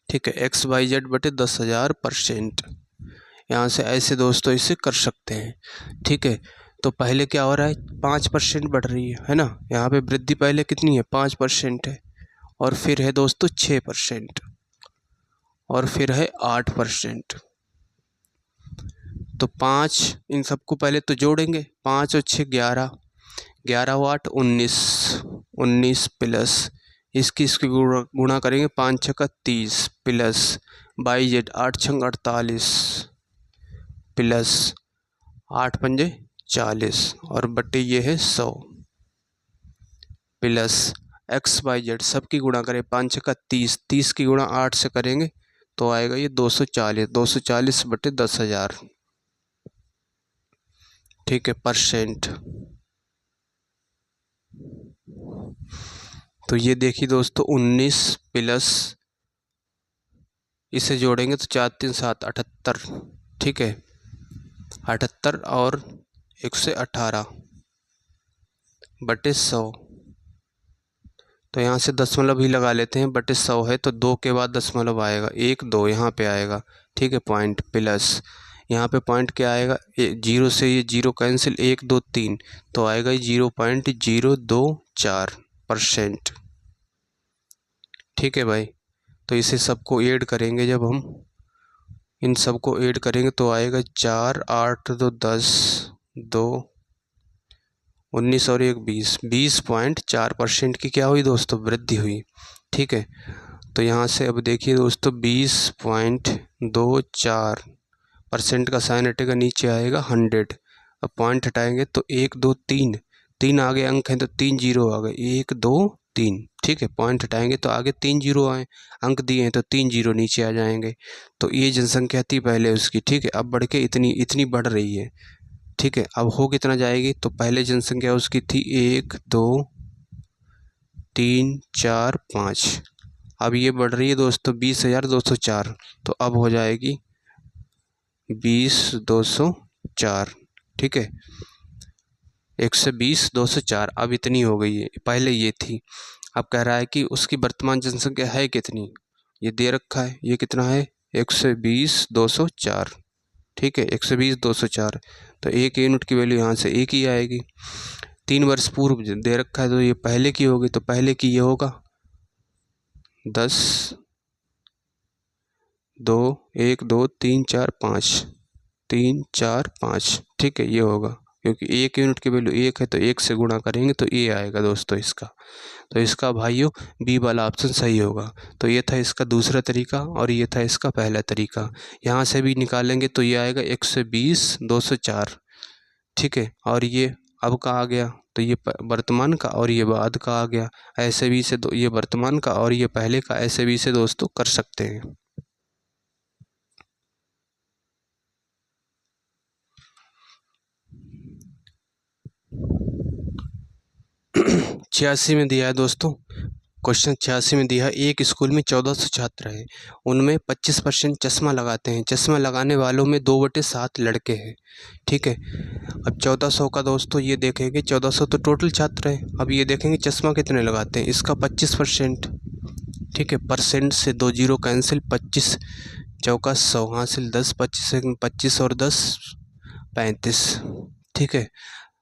ठीक है, एक्स वाई जेड बटे 10,000%। यहाँ से ऐसे दोस्तों इसे कर सकते हैं। ठीक है, तो पहले क्या हो रहा है, 5% बढ़ रही है ना। यहाँ पे वृद्धि पहले कितनी है, 5% है, और फिर है दोस्तों 6%, और फिर है 8%। तो 5, इन सबको पहले तो जोड़ेंगे, 5 और 6 11, 11 और 8 19, 19 प्लस इसकी गुणा करेंगे, 5 6 का 30 प्लस बाई जेड 8 6 48 प्लस 8 पंजे 40, और बटे ये है 100 प्लस एक्स वाई जेड सबकी गुणा करें, 5 6 का 30, 30 की गुणा 8 से करेंगे तो आएगा ये 240, 240 बटे 10,000। ठीक है, %। तो ये देखिए दोस्तों 19 प्लस इसे जोड़ेंगे तो 4 3 7 78। ठीक है, 78 और 118 बटे 100। तो यहाँ से दशमलव ही लगा लेते हैं, बटे 100 है तो 2 के बाद दशमलव आएगा, 1 2 यहाँ पे आएगा, ठीक है, पॉइंट प्लस यहाँ पे पॉइंट क्या आएगा, 0 से ये 0 कैंसिल, 1 2 3 तो आएगा 0.024%। ठीक है भाई। तो इसे सबको ऐड करेंगे, जब हम इन सबको ऐड करेंगे तो आएगा 4 8 2 10 2 19 और 1 20, 20.4% की क्या हुई दोस्तों, वृद्धि हुई। ठीक है, तो यहाँ से अब देखिए दोस्तों 20.24% का साइन हटेगा, नीचे आएगा 100। अब पॉइंट हटाएंगे तो 1 2 3 3 आगे अंक हैं तो 3 जीरो आ गए, 1 2 3। ठीक है, पॉइंट हटाएंगे तो आगे 3 जीरो आए, अंक दिए हैं तो 3 जीरो नीचे आ जाएंगे। तो ये जनसंख्या थी पहले उसकी, ठीक है, अब बढ़ के इतनी इतनी बढ़ रही है। ठीक है, अब हो कितना जाएगी, तो पहले जनसंख्या उसकी थी 1 2 3 4 5, अब ये बढ़ रही है दोस्तों 20,204, तो अब हो जाएगी 20,204। ठीक है, 120,204 अब इतनी हो गई है, पहले ये थी। अब कह रहा है कि उसकी वर्तमान जनसंख्या है कितनी, ये दे रखा है, ये कितना है 120,204। ठीक है, 120,204, तो 1 यूनिट की वैल्यू यहाँ से 1 ही आएगी। 3 वर्ष पूर्व दे रखा है तो ये पहले की होगी, तो पहले की ये होगा 10 2 1 2 3 4 5 3 4 5। ठीक है, ये होगा, क्योंकि 1 यूनिट की वैल्यू 1 है तो 1 से गुणा करेंगे तो ये आएगा दोस्तों इसका। तो इसका भाइयों बी वाला ऑप्शन सही होगा। तो ये था इसका दूसरा तरीका और ये था इसका पहला तरीका। यहाँ से भी निकालेंगे तो ये आएगा 120,204। ठीक है, और ये अब का आ गया तो ये वर्तमान का और ये बाद का आ गया। ऐसे भी से ये वर्तमान का और ये पहले का, ऐसे भी से दोस्तों कर सकते हैं। 86 में दिया है दोस्तों, क्वेश्चन 86 में दिया है, एक स्कूल में 1400 छात्र हैं, उनमें 25% चश्मा लगाते हैं, चश्मा लगाने वालों में 2/7 लड़के हैं। ठीक है, अब 1400 का दोस्तों ये देखेंगे, 1400 तो टोटल छात्र हैं, अब ये देखेंगे चश्मा कितने लगाते हैं, इसका 25%। ठीक है, परसेंट से 2 जीरो कैंसिल, 25 चौका 100 हासिल 10 25 25 और 10 35। ठीक है,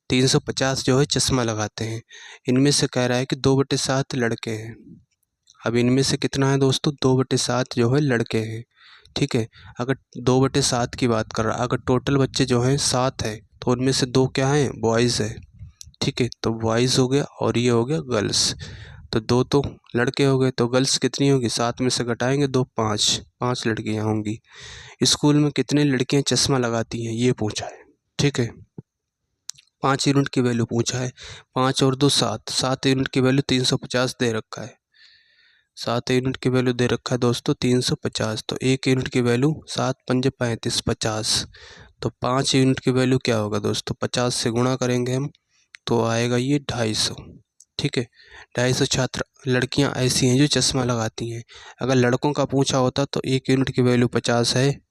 350 जो है चश्मा लगाते हैं, इनमें से कह रहा है कि 2/7 लड़के हैं। अब इनमें से कितना है दोस्तों, 2/7 जो है लड़के हैं। ठीक है, अगर 2/7 की बात कर रहा है, अगर टोटल बच्चे जो हैं 7 है तो उनमें से 2 क्या हैं, बॉयज़ है। ठीक है, तो बॉयज़ हो गया और ये हो गया गर्ल्स, तो 2 तो लड़के हो गए, तो गर्ल्स कितनी होगी, 7 में से घटाएंगे 2 5 लड़कियाँ होंगी। स्कूल में कितने लड़कियाँ चश्मा लगाती हैं ये पूछा है। ठीक है, 5 यूनिट की वैल्यू पूछा है, 5 और 2 7, 7 यूनिट की वैल्यू 350 दे रखा है, 7 यूनिट की वैल्यू दे रखा है दोस्तों 350, तो 1 यूनिट की वैल्यू 7 पंजे 35 50, तो 5 यूनिट की वैल्यू क्या होगा दोस्तों, 50 से गुणा करेंगे हम तो आएगा ये 250। ठीक है, 250 छात्र लड़कियां ऐसी हैं जो चश्मा लगाती हैं। अगर लड़कों का पूछा होता तो 1 यूनिट की वैल्यू 50 है।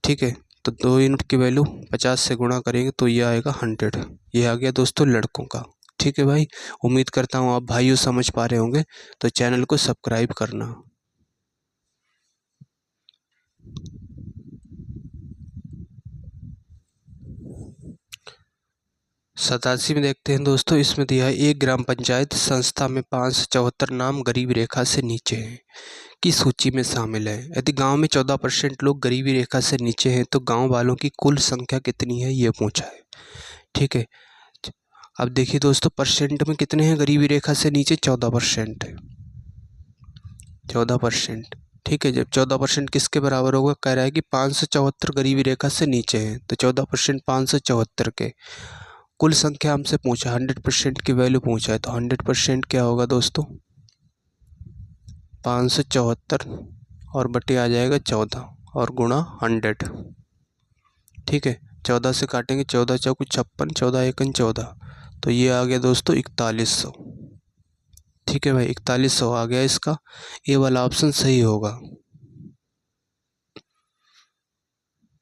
ठीक है, तो 2 यूनिट की वैल्यू 50 से गुणा करेंगे तो ये आएगा 100। ये आ गया दोस्तों लड़कों का। ठीक है भाई, उम्मीद करता हूँ आप भाइयों समझ पा रहे होंगे, तो चैनल को सब्सक्राइब करना। 87 में देखते हैं दोस्तों, इसमें दिया है एक ग्राम पंचायत संस्था में 574 नाम गरीबी रेखा से नीचे हैं की सूची में शामिल है। यदि गांव में 14% लोग गरीबी रेखा से नीचे हैं तो गांव वालों की कुल संख्या कितनी है ये पूछा है। ठीक है, अब देखिए दोस्तों परसेंट में कितने हैं गरीबी रेखा से नीचे, 14% है, 14%। ठीक है, जब 14% किसके बराबर होगा, कह रहा है कि 574 गरीबी रेखा से नीचे हैं, तो 14% 574 के। कुल संख्या हमसे पूछा, 100% की वैल्यू पूछा है, तो 100% क्या होगा दोस्तों, 574 और बटे आ जाएगा 14 और गुणा 100। ठीक है, 14 से काटेंगे, 14 चौक 56, 14 एकन 14, तो ये आ गया दोस्तों 4100। ठीक है भाई, 4100 आ गया इसका, ये वाला ऑप्शन सही होगा।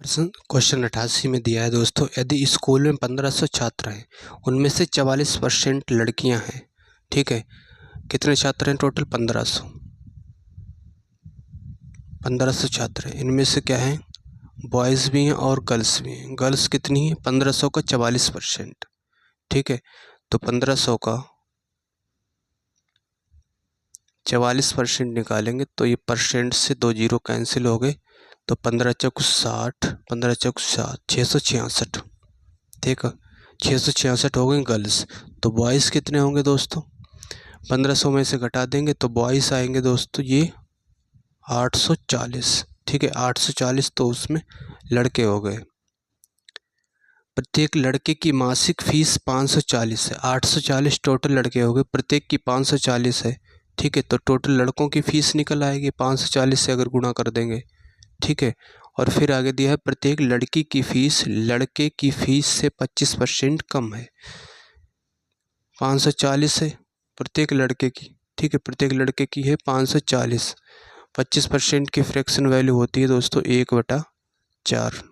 क्वेश्चन 88 में दिया है दोस्तों, यदि स्कूल में 1500 छात्र हैं, उनमें से 44% लड़कियां हैं, ठीक है, कितने छात्र हैं टोटल? 1500 छात्र हैं, इनमें से क्या है, बॉयज़ भी हैं और गर्ल्स भी हैं। गर्ल्स कितनी है? 1500 का 44%, ठीक है। तो 1500 का 44% निकालेंगे तो ये परसेंट से 2 जीरो कैंसिल हो गए, तो 15 चौक 60, 15 चौक 60, 666, ठीक है, 666 हो गए गर्ल्स। तो बॉयज़ कितने होंगे दोस्तों? 1500 में से घटा देंगे तो बॉयज़ आएंगे दोस्तों ये 840, ठीक है, 840। तो उसमें लड़के हो गए। प्रत्येक लड़के की मासिक फीस 540 है। 840 टोटल लड़के हो गए, प्रत्येक की 540 है, ठीक है। तो टोटल लड़कों की फ़ीस निकल आएगी 540 से अगर गुणा कर देंगे, ठीक है। और फिर आगे दिया है प्रत्येक लड़की की फ़ीस लड़के की फ़ीस से 25% कम है। 540 है प्रत्येक लड़के की, ठीक है, प्रत्येक लड़के की है 540। 25% की फ्रैक्शन वैल्यू होती है दोस्तों 1/4,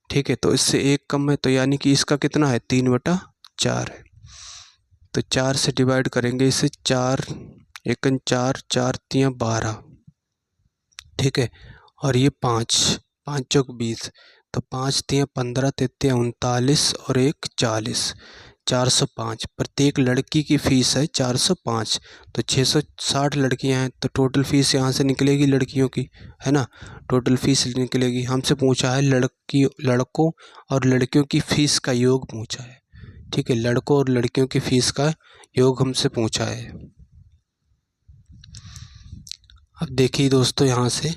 ठीक है। तो इससे 1 कम है, तो यानी कि इसका कितना है? 3/4 है। तो 4 से डिवाइड करेंगे इसे, 4 एकन 4, 4 तियाँ 12, ठीक है। और ये 5, 5 चौक 20, तो 5 तियाँ 15, 33 39 और 1 40, 405। प्रत्येक लड़की की फ़ीस है 405। तो 660 लड़कियां हैं, तो टोटल फ़ीस यहाँ से निकलेगी लड़कियों की, है ना, टोटल फ़ीस निकलेगी। हमसे पूछा है लड़कों और लड़कियों की फ़ीस का योग पूछा है, ठीक है, लड़कों और लड़कियों की फ़ीस का योग हमसे पूछा है। अब देखिए दोस्तों, यहाँ से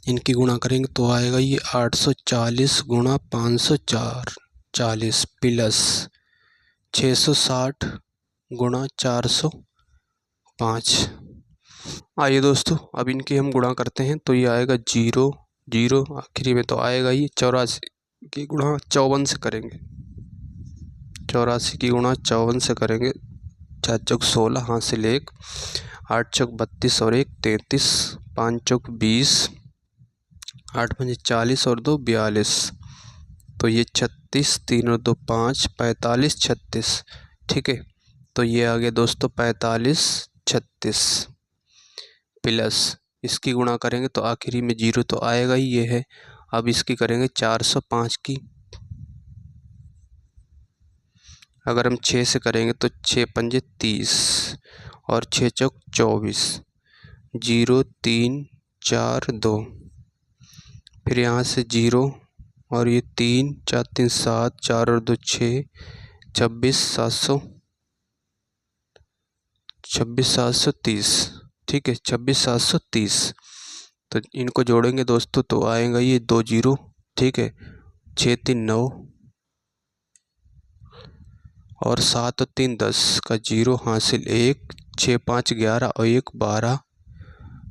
इनकी गुणा करेंगे तो आएगा ये 840 गुणा 540 प्लस 660 गुणा 405। आइए दोस्तों, अब इनकी हम गुणा करते हैं तो ये आएगा 0 0, आखिरी में तो आएगा ये 84 की गुणा 54 से करेंगे, 84 की गुणा 54 से करेंगे। 4 चौक 16, हासिल 1, 8 चौक 32 और 1 33, 5 चौक 20, 8 पंजे 40 और 2 42, तो ये 36, 3 और 2 5, 45 36, ठीक है। तो ये आ गया दोस्तों 45 36 प्लस इसकी गुणा करेंगे तो आखिरी में 0 तो आएगा ही, ये है। अब इसकी करेंगे 405 की, अगर हम 6 से करेंगे तो 6 पंजे 30 और 6 चौक 24, 0 3 4 2, फिर यहाँ से 0 और ये 3 4 3 7, 4 और 2 6, 26 730, ठीक है, 26 730। तो इनको जोड़ेंगे दोस्तों तो आएगा ये 2 0, ठीक है, 6 3 9 और 7 और 3 10 का 0, हासिल 1, 6 5 11 और 1 12,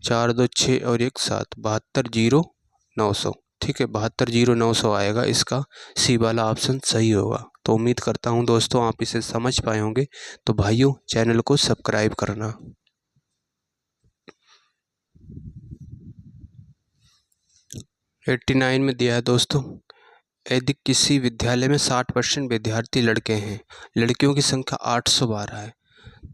4 2 6 और 1 7, 72 0 900, ठीक है, 72 0 900 आएगा। इसका सी वाला ऑप्शन सही होगा। तो उम्मीद करता हूँ दोस्तों आप इसे समझ पाए होंगे। तो भाइयों, चैनल को सब्सक्राइब करना। 89 में दिया है दोस्तों, यदि किसी विद्यालय में 60% विद्यार्थी लड़के हैं, लड़कियों की संख्या 812 है,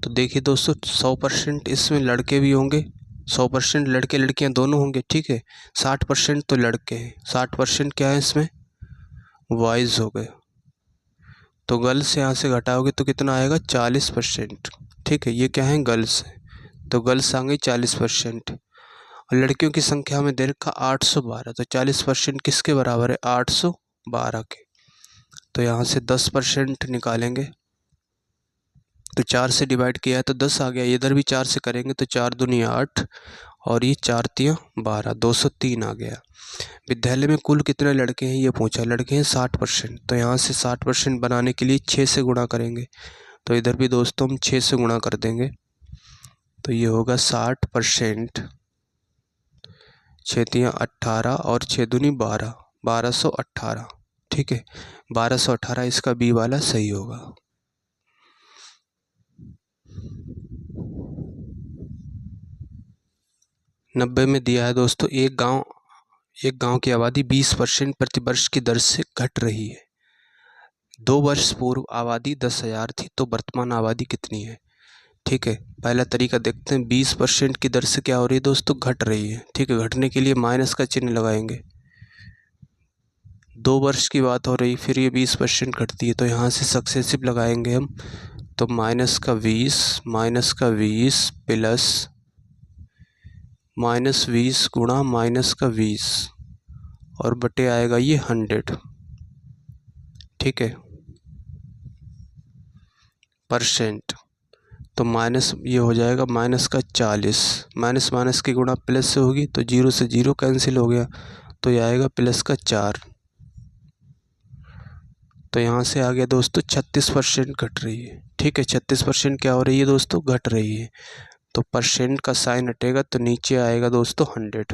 तो देखिए दोस्तों 100% इसमें लड़के भी होंगे, 100% लड़के लड़कियां दोनों होंगे, ठीक है। 60% तो लड़के हैं, 60% क्या है इसमें? बॉयज़ हो गए। तो गर्ल्स यहाँ से घटाओगे तो कितना आएगा? 40%, ठीक है, ये क्या है? गर्ल्स है, तो गर्ल्स आ गई 40%। और लड़कियों की संख्या में दे रखा 812, तो 40% किसके बराबर है? 812 के। तो यहाँ से 10% निकालेंगे तो 4 से डिवाइड किया है तो 10 आ गया। इधर भी 4 से करेंगे तो 4 दूनी 8 और ये 4 तियाँ 12, 203 आ गया। विद्यालय में कुल कितने लड़के हैं ये पूछा, लड़के हैं 60%, तो यहाँ से 60% बनाने के लिए 6 से गुणा करेंगे। तो इधर भी दोस्तों हम 6 से गुणा कर देंगे तो ये होगा 60%, 6 तियाँ 18 और 6 दूनी 12, 1218, ठीक है, 1218 इसका बी वाला सही होगा। 90 में दिया है दोस्तों, एक गांव की आबादी 20% प्रति वर्ष की दर से घट रही है। 2 वर्ष पूर्व आबादी 10,000 थी, तो वर्तमान आबादी कितनी है। ठीक है, पहला तरीका देखते हैं। 20% की दर से क्या हो रही है दोस्तों, घट रही है। ठीक है, घटने के लिए माइनस का चिन्ह लगाएंगे। 2 वर्ष की बात हो रही, फिर ये 20% घटती है, तो यहाँ से सक्सेसिव लगाएंगे हम। तो माइनस का 20 प्लस -20 गुणा -20 और बटे आएगा ये 100। ठीक है, परसेंट। तो माइनस ये हो जाएगा माइनस का 40, माइनस माइनस की गुणा प्लस से होगी, तो 0 से 0 कैंसिल हो गया, तो ये आएगा प्लस का 4। तो यहाँ से आ गया दोस्तों 36% घट रही है। ठीक है, 36% क्या हो रही है दोस्तों, घट रही है। तो परसेंट का साइन हटेगा तो नीचे आएगा दोस्तों 100।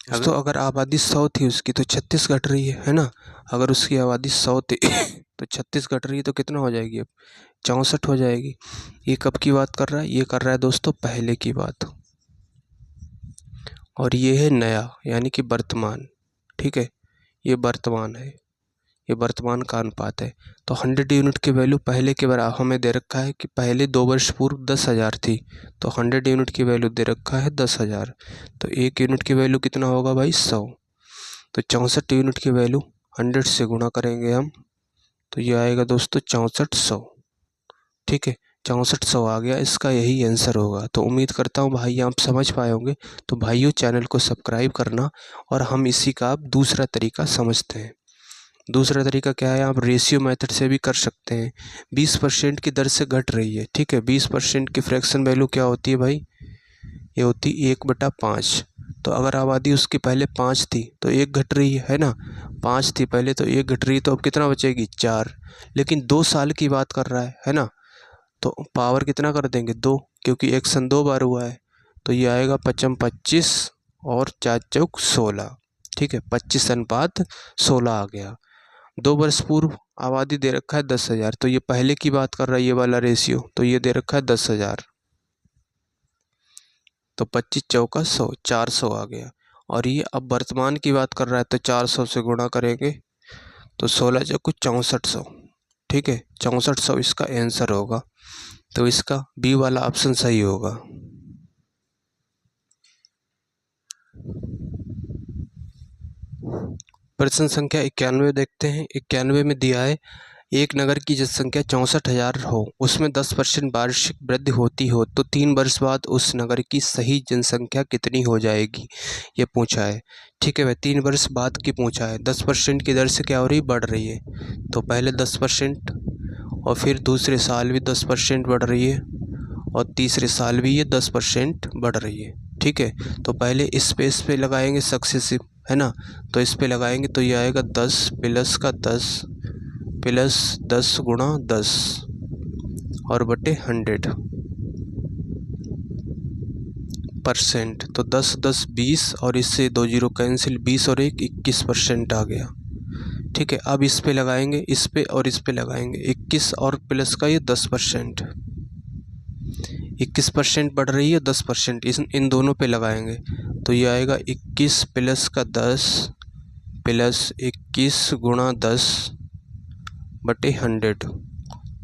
दोस्तों अगर आबादी 100 थी उसकी, तो 36 घट रही है ना। अगर उसकी आबादी 100 थी तो 36 घट रही है, तो कितना हो जाएगी अब, 64 हो जाएगी। ये कब की बात कर रहा है, ये कर रहा है दोस्तों पहले की बात, और ये है नया यानी कि वर्तमान। ठीक है, ये वर्तमान है, ये वर्तमान का अनुपात है। तो 100 यूनिट की वैल्यू पहले के बराबर हमें दे रखा है कि पहले 2 वर्ष पूर्व 10,000 थी, तो 100 यूनिट की वैल्यू दे रखा है 10,000। तो 1 यूनिट की वैल्यू कितना होगा भाई, 100। तो 64 यूनिट की वैल्यू 100 से गुणा करेंगे हम, तो ये आएगा दोस्तों 6400। ठीक है, 6400 आ गया, इसका यही आंसर होगा। तो उम्मीद करता हूँ भाई आप समझ पाए होंगे। तो भाइयों चैनल को सब्सक्राइब करना, और हम इसी का दूसरा तरीका समझते हैं। दूसरा तरीका क्या है, आप रेशियो मेथड से भी कर सकते हैं। 20% की दर से घट रही है। ठीक है, 20% की फ्रैक्शन वैल्यू क्या होती है भाई, ये होती 1/5। तो अगर आबादी उसकी पहले 5 थी तो 1 घट रही है ना, 5 थी पहले तो 1 घट रही है, तो अब कितना बचेगी, 4। लेकिन 2 साल की बात कर रहा है ना, तो पावर कितना कर देंगे, 2, क्योंकि एक्शन 2 बार हुआ है। तो ये आएगा 5 25 और 4 चौक 16। ठीक है, 25:16 आ गया। 2 वर्ष पूर्व आबादी दे रखा है 10,000, तो ये पहले की बात कर रहा है ये वाला रेशियो, तो ये दे रखा है 10,000। तो 25 चौका 100, 400 आ गया। और ये अब वर्तमान की बात कर रहा है, तो 400 से गुणा करेंगे, तो 16 चौको 6400। ठीक है, 6400 इसका आंसर होगा। तो इसका बी वाला ऑप्शन सही होगा। प्रश्न संख्या 91 देखते हैं। 91 में दिया है, एक नगर की जनसंख्या 64,000 हो, उसमें 10% वार्षिक वृद्धि होती हो, तो 3 वर्ष बाद उस नगर की सही जनसंख्या कितनी हो जाएगी, ये पूछा है। ठीक है भाई, 3 वर्ष बाद की पूछा है। 10% की दर से क्या हो रही, बढ़ रही है। तो पहले 10% और फिर दूसरे साल भी 10% बढ़ रही है, और तीसरे साल भी ये 10% बढ़ रही है। ठीक है, तो पहले इस पे लगाएंगे सक्सेसिव, है ना। तो इस पे लगाएंगे तो ये आएगा 10 प्लस का 10 प्लस 10 गुणा 10 और बटे 100%। तो 10 10 20 और इससे 2 0 कैंसिल, 20 और 1 21% आ गया। ठीक है, अब इस पे लगाएंगे, इस पे और इस पे लगाएंगे, 21 और प्लस का ये 10%, 21% बढ़ रही है, 10% इन दोनों पे लगाएंगे, तो ये आएगा 21 प्लस का 10 प्लस 21 गुणा 10 बटे 100।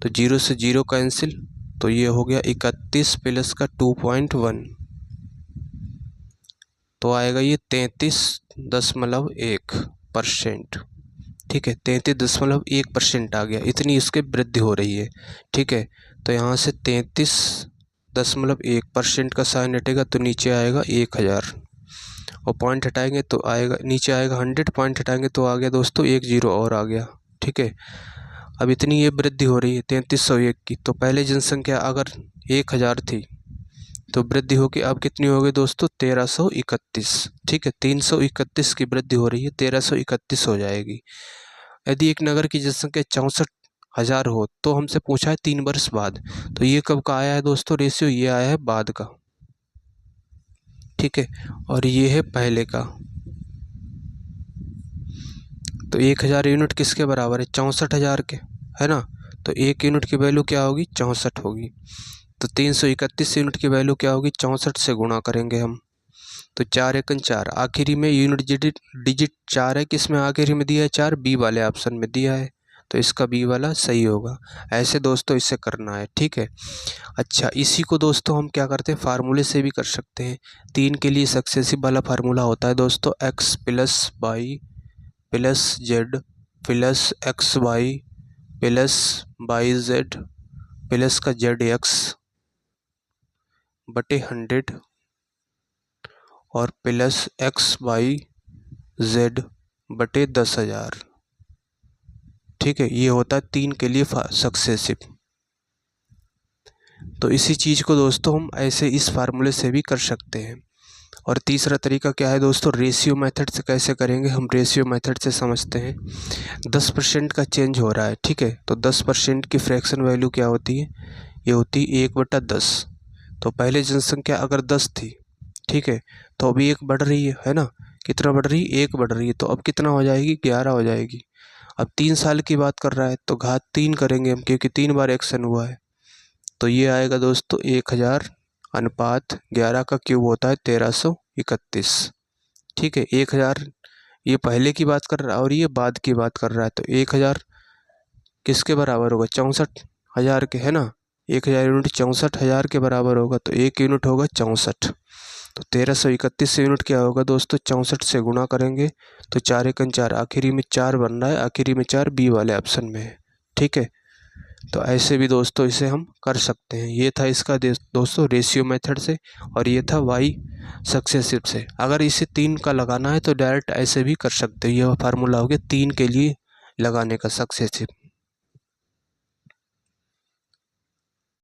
तो 0 से 0 कैंसिल, तो ये हो गया 31 प्लस का 2.1, तो आएगा ये 33.1%। ठीक है, 33.1% आ गया, इतनी इसके वृद्धि हो रही है। ठीक है, तो यहाँ से 33.1% का साइन हटेगा, तो नीचे आएगा 1000, और पॉइंट हटाएंगे तो आएगा, नीचे आएगा 100, पॉइंट हटाएंगे तो आ गया दोस्तों 1 0 और आ गया। ठीक है, अब इतनी ये वृद्धि हो रही है 3301 की। तो पहले जनसंख्या अगर 1000 थी, तो वृद्धि होकर अब कितनी हो गई दोस्तों, 1331। ठीक है, 331 की वृद्धि हो रही है, 1331 हो जाएगी। यदि एक नगर की जनसंख्या 64,000 हो, तो हमसे पूछा है 3 वर्ष बाद, तो ये कब का आया है दोस्तों रेशियो, ये आया है बाद का। ठीक है, और ये है पहले का। तो 1000 यूनिट किसके बराबर है, 64,000 के, है ना। तो 1 यूनिट की वैल्यू क्या होगी, 64 होगी। तो 331 यूनिट की वैल्यू क्या होगी, 64 से गुणा करेंगे हम, तो 4 एकन 4, आखिरी में यूनिट डिजिट 4 है, किस में आखिरी में दिया है 4, बी वाले ऑप्शन में दिया है, तो इसका बी वाला सही होगा। ऐसे दोस्तों इसे करना है, ठीक है। अच्छा, इसी को दोस्तों हम क्या करते हैं, फार्मूले से भी कर सकते हैं। 3 के लिए सक्सेसिव वाला फार्मूला होता है दोस्तों x plus y plus z plus x y plus y z plus का जेड एक्स बटे 100 और प्लस एक्स वाई जेड बटे 10,000, ठीक है। ये होता है 3 के लिए सक्सेसिव। तो इसी चीज़ को दोस्तों हम ऐसे इस फार्मूले से भी कर सकते हैं। और तीसरा तरीका क्या है दोस्तों, रेशियो मेथड से कैसे करेंगे। हम रेशियो मेथड से समझते हैं। 10% का चेंज हो रहा है, ठीक है। तो 10% की फ्रैक्शन वैल्यू क्या होती है, ये होती है 1/10। तो पहले जनसंख्या अगर 10 थी, ठीक है, तो अभी 1 बढ़ रही है ना, कितना बढ़ रही है, 1 बढ़ रही है, तो अब कितना हो जाएगी, 11 हो जाएगी। अब 3 साल की बात कर रहा है तो घात 3 करेंगे हम, क्योंकि 3 बार एक्शन हुआ है। तो ये आएगा दोस्तों 1000 अनुपात 11 का क्यूब होता है 1331, ठीक है। 1000 ये पहले की बात कर रहा है और ये बाद की बात कर रहा है, तो 1000 किसके बराबर होगा, 64,000 के, है ना। 1000 यूनिट 64,000 के बराबर होगा, तो 1 यूनिट होगा 64। तो 1331 यूनिट क्या होगा दोस्तों, 64 से गुणा करेंगे तो 4 एकन 4, आखिरी में 4 बन रहा है, आखिरी में 4 बी वाले ऑप्शन में है, ठीक है। तो ऐसे भी दोस्तों इसे हम कर सकते हैं। ये था इसका दोस्तों रेशियो मेथड से, और ये था वाई सक्सेसिव से। अगर इसे 3 का लगाना है तो डायरेक्ट ऐसे भी कर सकते हो। यह फार्मूला हो गया 3 के लिए लगाने का सक्सेसिव।